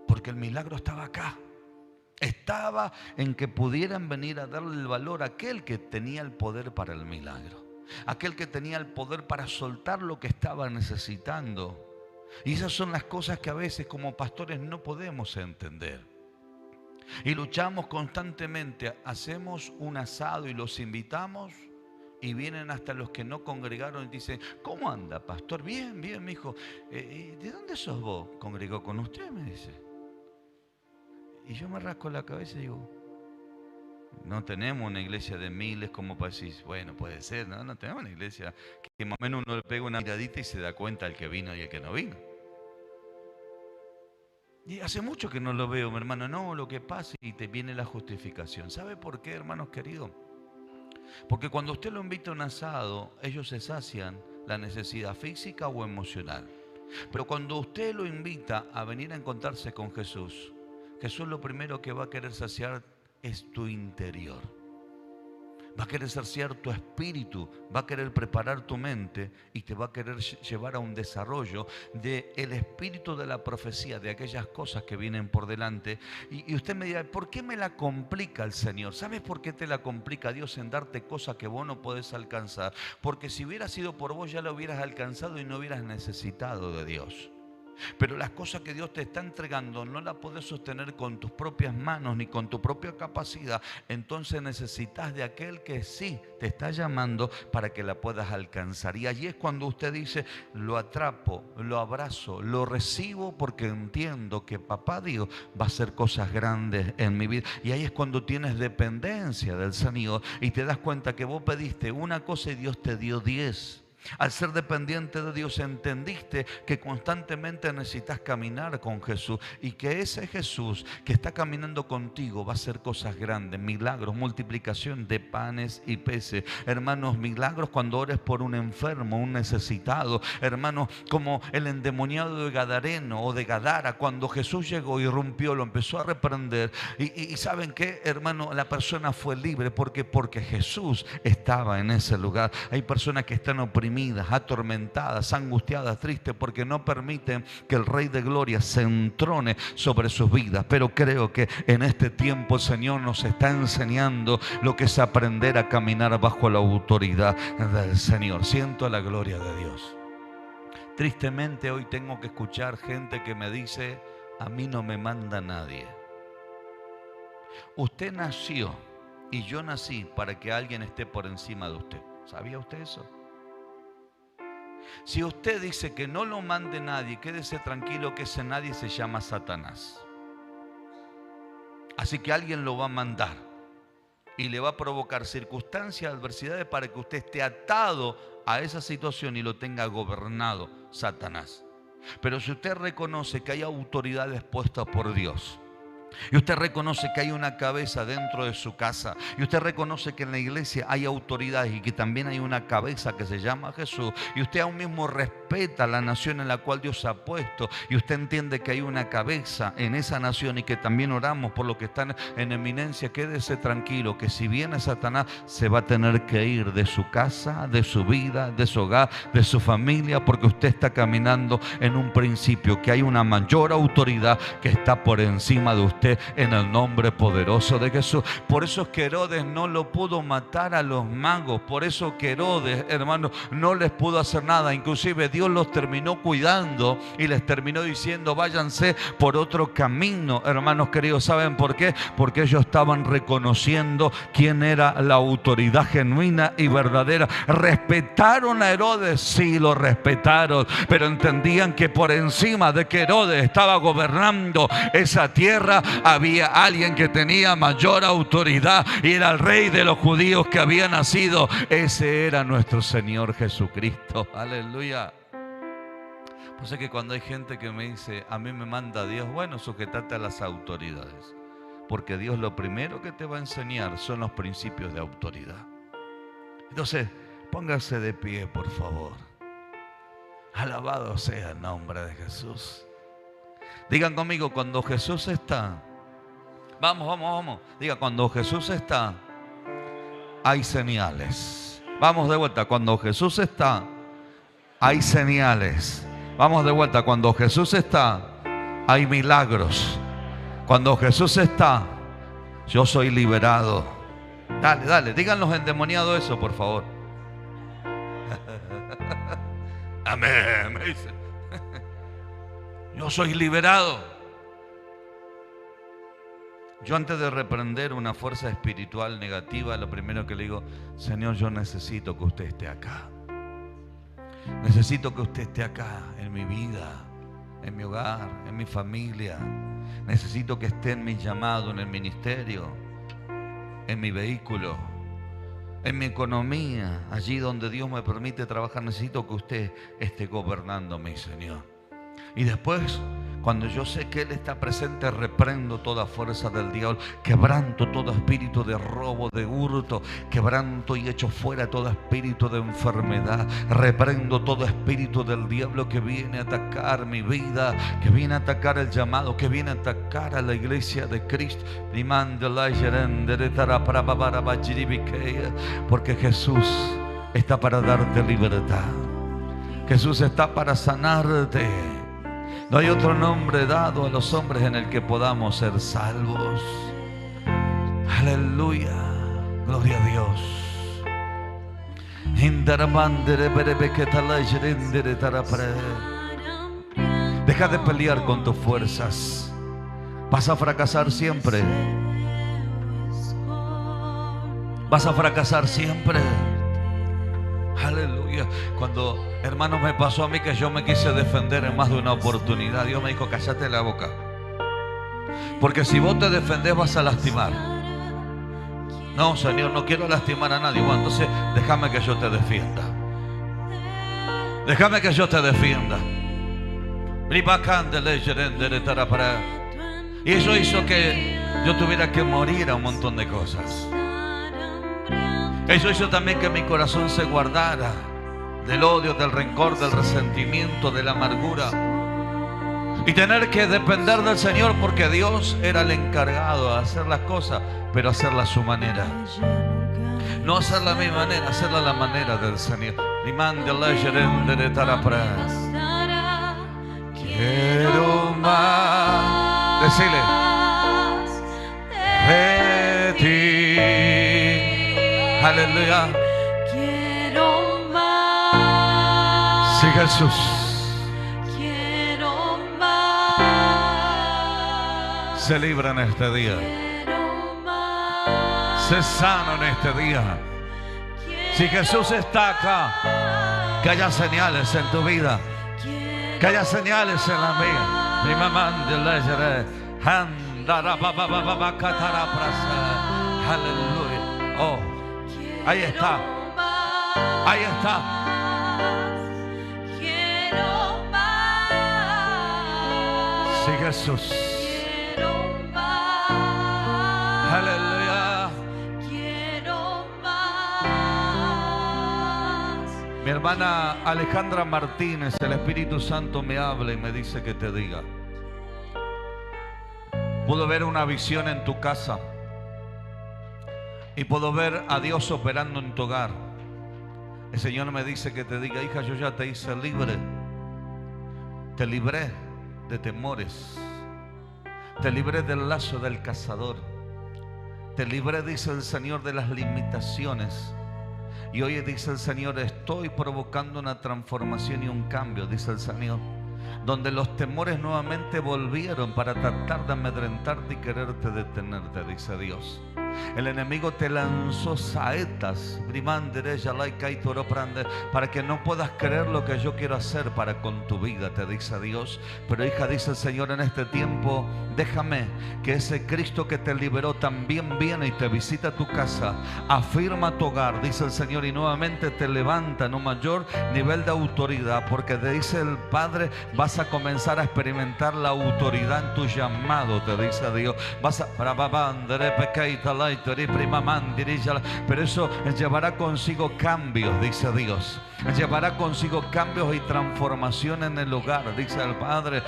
Speaker 1: Porque el milagro estaba acá. Estaba en que pudieran venir a darle el valor a aquel que tenía el poder para el milagro. Aquel que tenía el poder para soltar lo que estaba necesitando. Y esas son las cosas que a veces como pastores no podemos entender. Y luchamos constantemente. Hacemos un asado y los invitamos y vienen hasta los que no congregaron y dicen, ¿cómo anda, pastor? Bien, bien, mi hijo. ¿De dónde sos vos? ¿Congregó con usted? Me dice. Y yo me rasco la cabeza y digo, no tenemos una iglesia de miles como para decir, bueno, puede ser, no tenemos una iglesia que más o menos uno le pega una miradita y se da cuenta el que vino y el que no vino. Y hace mucho que no lo veo, mi hermano. No, lo que pasa y te viene la justificación. ¿Sabe por qué, hermanos queridos? Porque cuando usted lo invita a un asado, ellos se sacian la necesidad física o emocional. Pero cuando usted lo invita a venir a encontrarse con Jesús, Jesús lo primero que va a querer saciar es tu interior. Va a querer saciar tu espíritu, va a querer preparar tu mente y te va a querer llevar a un desarrollo del espíritu de la profecía, de aquellas cosas que vienen por delante. Y usted me dirá, ¿por qué me la complica el Señor? ¿Sabes por qué te la complica Dios en darte cosas que vos no podés alcanzar? Porque si hubiera sido por vos ya lo hubieras alcanzado y no hubieras necesitado de Dios. Pero las cosas que Dios te está entregando no las podés sostener con tus propias manos ni con tu propia capacidad. Entonces necesitas de aquel que sí te está llamando para que la puedas alcanzar. Y allí es cuando usted dice, lo atrapo, lo abrazo, lo recibo porque entiendo que papá Dios va a hacer cosas grandes en mi vida. Y ahí es cuando tienes dependencia del Señor y te das cuenta que vos pediste una cosa y Dios te dio 10. Al ser dependiente de Dios entendiste que constantemente necesitas caminar con Jesús y que ese Jesús que está caminando contigo va a hacer cosas grandes, milagros, multiplicación de panes y peces. Hermanos, milagros cuando ores por un enfermo, un necesitado. Hermanos, como el endemoniado de Gadareno o de Gadara, cuando Jesús llegó y irrumpió, lo empezó a reprender. Y ¿saben qué, hermano? La persona fue libre porque Jesús estaba en ese lugar. Hay personas que están oprimidas, atormentadas, angustiadas, tristes porque no permiten que el Rey de Gloria se entrone sobre sus vidas. Pero creo que en este tiempo el Señor nos está enseñando lo que es aprender a caminar bajo la autoridad del Señor. Siento la gloria de Dios. Tristemente hoy tengo que escuchar gente que me dice, a mí no me manda nadie. Usted nació y yo nací para que alguien esté por encima de usted. ¿Sabía usted eso? Si usted dice que no lo mande nadie, quédese tranquilo que ese nadie se llama Satanás. Así que alguien lo va a mandar y le va a provocar circunstancias, adversidades para que usted esté atado a esa situación y lo tenga gobernado Satanás. Pero si usted reconoce que hay autoridades puestas por Dios, y usted reconoce que hay una cabeza dentro de su casa, y usted reconoce que en la iglesia hay autoridades y que también hay una cabeza que se llama Jesús, y usted aún mismo respeta la nación en la cual Dios ha puesto, y usted entiende que hay una cabeza en esa nación y que también oramos por los que están en eminencia, quédese tranquilo que si viene Satanás se va a tener que ir de su casa, de su vida, de su hogar, de su familia, porque usted está caminando en un principio que hay una mayor autoridad que está por encima de usted, en el nombre poderoso de Jesús. Por eso es que Herodes no lo pudo matar a los magos. Por eso que Herodes, hermanos, no les pudo hacer nada. Inclusive Dios los terminó cuidando y les terminó diciendo: váyanse por otro camino, hermanos queridos. ¿Saben por qué? Porque ellos estaban reconociendo quién era la autoridad genuina y verdadera. ¿Respetaron a Herodes? Sí, lo respetaron, pero entendían que por encima de que Herodes estaba gobernando esa tierra, había alguien que tenía mayor autoridad y era el rey de los judíos que había nacido. Ese era nuestro Señor Jesucristo. Aleluya. Pues es que cuando hay gente que me dice: a mí me manda Dios, bueno, sujetate a las autoridades, porque Dios lo primero que te va a enseñar son los principios de autoridad. Entonces, póngase de pie, por favor. Alabado sea el nombre de Jesús. Digan conmigo: cuando Jesús está. Vamos. Diga: cuando Jesús está, hay señales. Vamos de vuelta. Cuando Jesús está, hay señales. Vamos de vuelta. Cuando Jesús está, hay milagros. Cuando Jesús está, yo soy liberado. Dale. Digan los endemoniados eso, por favor. Amén. Me dice: yo soy liberado. Yo, antes de reprender una fuerza espiritual negativa, lo primero que le digo: Señor, yo necesito que usted esté acá. Necesito que usted esté acá en mi vida, en mi hogar, en mi familia. Necesito que esté en mi llamado, en el ministerio, en mi vehículo, en mi economía, allí donde Dios me permite trabajar. Necesito que usted esté gobernando, mi Señor. Y después, cuando yo sé que Él está presente, reprendo toda fuerza del diablo, quebranto todo espíritu de robo, de hurto, quebranto y echo fuera todo espíritu de enfermedad, reprendo todo espíritu del diablo que viene a atacar mi vida, que viene a atacar el llamado, que viene a atacar a la iglesia de Cristo. Porque Jesús está para darte libertad. Jesús está para sanarte. No hay otro nombre dado a los hombres en el que podamos ser salvos. Aleluya. Gloria a Dios. Deja de pelear con tus fuerzas. Vas a fracasar siempre. Vas a fracasar siempre. Aleluya. Cuando, hermanos, me pasó a mí que yo me quise defender en más de una oportunidad, Dios me dijo: cállate la boca, porque si vos te defendés vas a lastimar. No, Señor, no quiero lastimar a nadie. Bueno, entonces déjame que yo te defienda. Déjame que yo te defienda. Y eso hizo que yo tuviera que morir a un montón de cosas. Eso hizo también que mi corazón se guardara del odio, del rencor, del resentimiento, de la amargura. Y tener que depender del Señor, porque Dios era el encargado de hacer las cosas, pero hacerlas a su manera. No hacerla a mi manera, hacerla a la manera del Señor. Quiero más. Decile: de ti. Aleluya.
Speaker 2: Quiero más.
Speaker 1: Sí, Jesús.
Speaker 2: Quiero más.
Speaker 1: Se libra en este día.
Speaker 2: Quiero más.
Speaker 1: Se sana en este día. Si Jesús está acá, Que haya señales en tu vida. Que haya señales en la mía. Mi mamá de la aleluya. Oh, ahí está. Ahí está. Sí, Jesús. Aleluya. Mi hermana Alejandra Martínez, el Espíritu Santo me habla y me dice que te diga. Puedo ver una visión en tu casa y puedo ver a Dios operando en tu hogar. El Señor me dice que te diga, hija, yo ya te hice libre. Te libré de temores. Te libré del lazo del cazador. Te libré, dice el Señor, de las limitaciones. Y hoy dice el Señor, estoy provocando una transformación y un cambio, dice el Señor, donde los temores nuevamente volvieron para tratar de amedrentarte y quererte detenerte, dice Dios. El enemigo te lanzó saetas para que no puedas creer lo que yo quiero hacer para con tu vida, te dice Dios. Pero hija, dice el Señor, en este tiempo déjame que ese Cristo que te liberó también viene y te visita tu casa, afirma tu hogar, dice el Señor, y nuevamente te levanta en un mayor nivel de autoridad, porque te dice el Padre, vas a comenzar a experimentar la autoridad en tu llamado, te dice Dios. Vas a pero eso llevará consigo cambios, dice Dios. Llevará consigo cambios y transformación en el hogar, dice el Padre.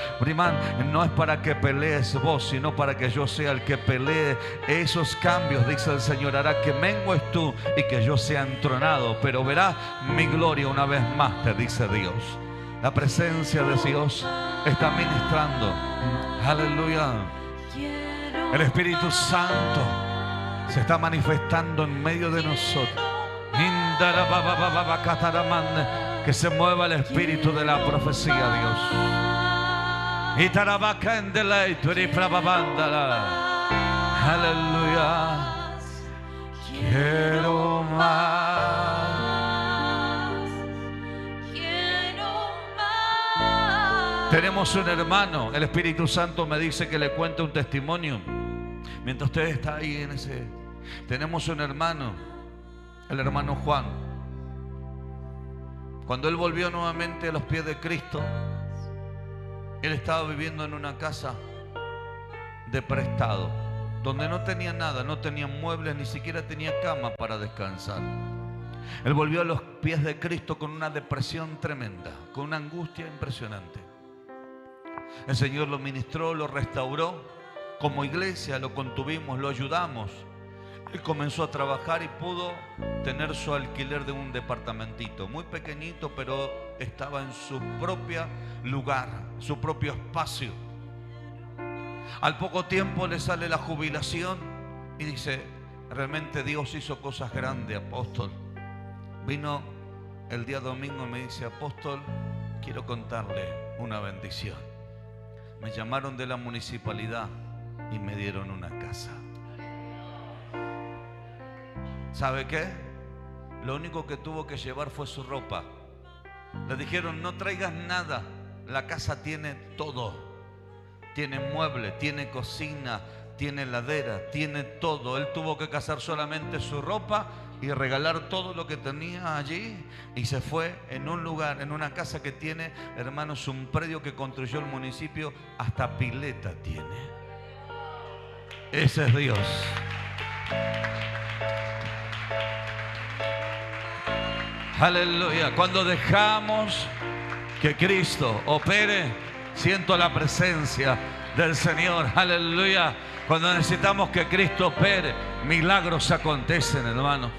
Speaker 1: No es para que pelees vos, sino para que yo sea el que pelee esos cambios, dice el Señor. Hará que mengues tú y que yo sea entronado, pero verás mi gloria una vez más, te dice Dios. La presencia de Dios está ministrando. Aleluya. El Espíritu Santo se está manifestando en medio de nosotros. Que se mueva el espíritu de la profecía, Dios. Aleluya. Quiero más. Tenemos un hermano. El Espíritu Santo me dice que le cuente un testimonio. Mientras usted está ahí en ese... Tenemos un hermano, el hermano Juan. Cuando él volvió nuevamente a los pies de Cristo, él estaba viviendo en una casa de prestado, donde no tenía nada, no tenía muebles, ni siquiera tenía cama para descansar. Él volvió a los pies de Cristo con una depresión tremenda, con una angustia impresionante. El Señor lo ministró, lo restauró. Como iglesia lo contuvimos, lo ayudamos. Él comenzó a trabajar y pudo tener su alquiler de un departamentito muy pequeñito, pero estaba en su propio lugar, su propio espacio. Al poco tiempo le sale la jubilación y dice, realmente Dios hizo cosas grandes, apóstol. Vino el día domingo y me dice, apóstol, quiero contarle una bendición. Me llamaron de la municipalidad y me dieron una casa. ¿Sabe qué? Lo único que tuvo que llevar fue su ropa. Le dijeron, no traigas nada. La casa tiene todo. Tiene mueble, tiene cocina, tiene heladera, tiene todo. Él tuvo que cazar solamente su ropa y regalar todo lo que tenía allí. Y se fue en un lugar, en una casa que tiene, hermanos, un predio que construyó el municipio. Hasta pileta tiene. Ese es Dios. Aleluya. Cuando dejamos que Cristo opere, siento la presencia del Señor. Aleluya. Cuando necesitamos que Cristo opere, milagros acontecen, hermanos.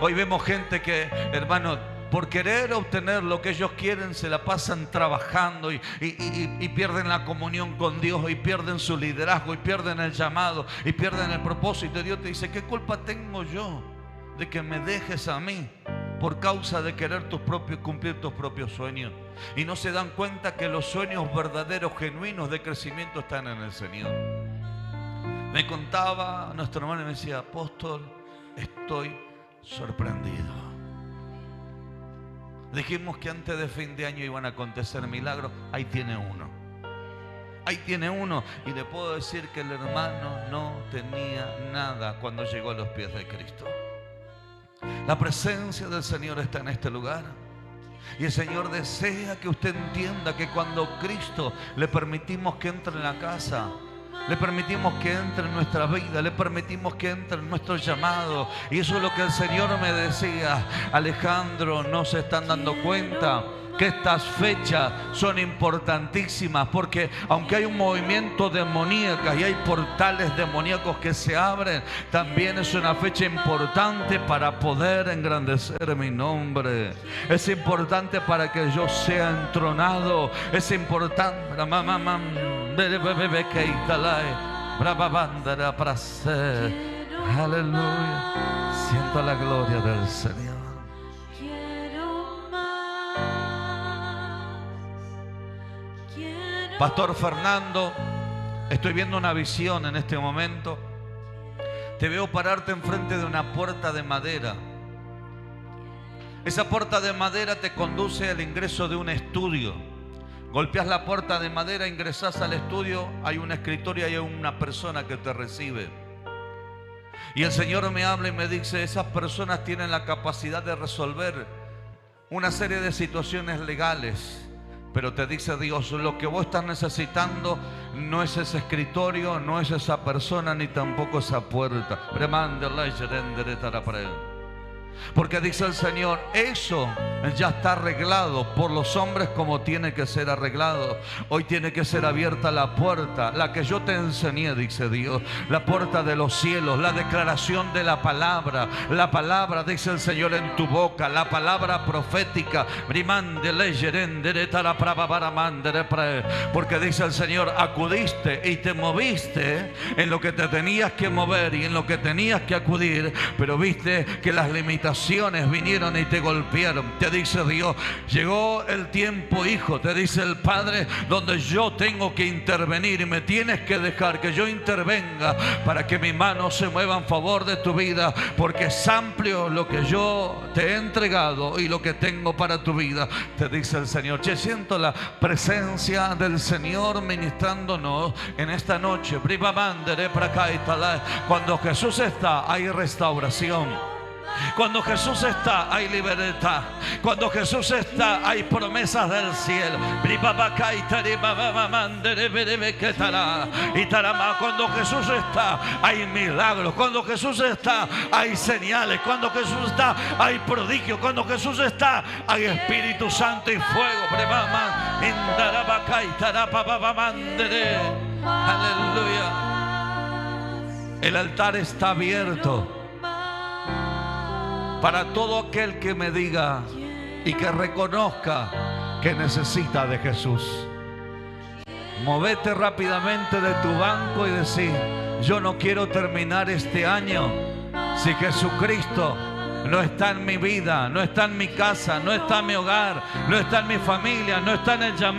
Speaker 1: Hoy vemos gente que, hermanos, por querer obtener lo que ellos quieren, se la pasan trabajando y pierden la comunión con Dios, y pierden su liderazgo, y pierden el llamado, y pierden el propósito. Y Dios te dice, ¿qué culpa tengo yo de que me dejes a mí por causa de querer cumplir tus propios sueños? Y no se dan cuenta que los sueños verdaderos, genuinos de crecimiento están en el Señor. Me contaba nuestro hermano y me decía, apóstol, estoy sorprendido. Dijimos que antes de fin de año iban a acontecer milagros. Ahí tiene uno. Ahí tiene uno. Y le puedo decir que el hermano no tenía nada cuando llegó a los pies de Cristo. La presencia del Señor está en este lugar. Y el Señor desea que usted entienda que cuando Cristo le permitimos que entre en la casa, le permitimos que entre en nuestra vida, le permitimos que entre en nuestro llamado. Y eso es lo que el Señor me decía: Alejandro, no se están dando cuenta que estas fechas son importantísimas, porque aunque hay un movimiento demoníaco y hay portales demoníacos que se abren, también es una fecha importante para poder engrandecer mi nombre. Es importante para que yo sea entronado. Es importante. Aleluya. Siento la gloria del Señor. Pastor Fernando, estoy viendo una visión en este momento. Te veo pararte enfrente de una puerta de madera. Esa puerta de madera te conduce al ingreso de un estudio. Golpeas la puerta de madera, ingresas al estudio, hay un escritorio y hay una persona que te recibe. Y el Señor me habla y me dice: esas personas tienen la capacidad de resolver una serie de situaciones legales. Pero te dice Dios, lo que vos estás necesitando no es ese escritorio, no es esa persona, ni tampoco esa puerta. Porque dice el Señor, eso ya está arreglado por los hombres como tiene que ser arreglado. Hoy tiene que ser abierta la puerta, la que yo te enseñé, dice Dios, la puerta de los cielos, la declaración de la palabra, dice el Señor, en tu boca, la palabra profética. Porque dice el Señor, acudiste y te moviste en lo que te tenías que mover y en lo que tenías que acudir, pero viste que las limitaciones vinieron y te golpearon. Te dice Dios, llegó el tiempo, hijo, te dice el Padre, donde yo tengo que intervenir y me tienes que dejar que yo intervenga para que mi mano se mueva en favor de tu vida, porque es amplio lo que yo te he entregado y lo que tengo para tu vida, te dice el Señor. Yo siento la presencia del Señor ministrándonos en esta noche. Cuando Jesús está, hay restauración. Cuando Jesús está, hay libertad. Cuando Jesús está, hay promesas del cielo. Cuando Jesús está, hay milagros. Cuando Jesús está, hay señales. Cuando Jesús está, hay prodigios. Cuando Jesús está, hay Espíritu Santo y fuego. Aleluya. El altar está abierto para todo aquel que me diga y que reconozca que necesita de Jesús. Movete rápidamente de tu banco y decí, yo no quiero terminar este año si Jesucristo no está en mi vida, no está en mi casa, no está en mi hogar, no está en mi familia, no está en el llamado.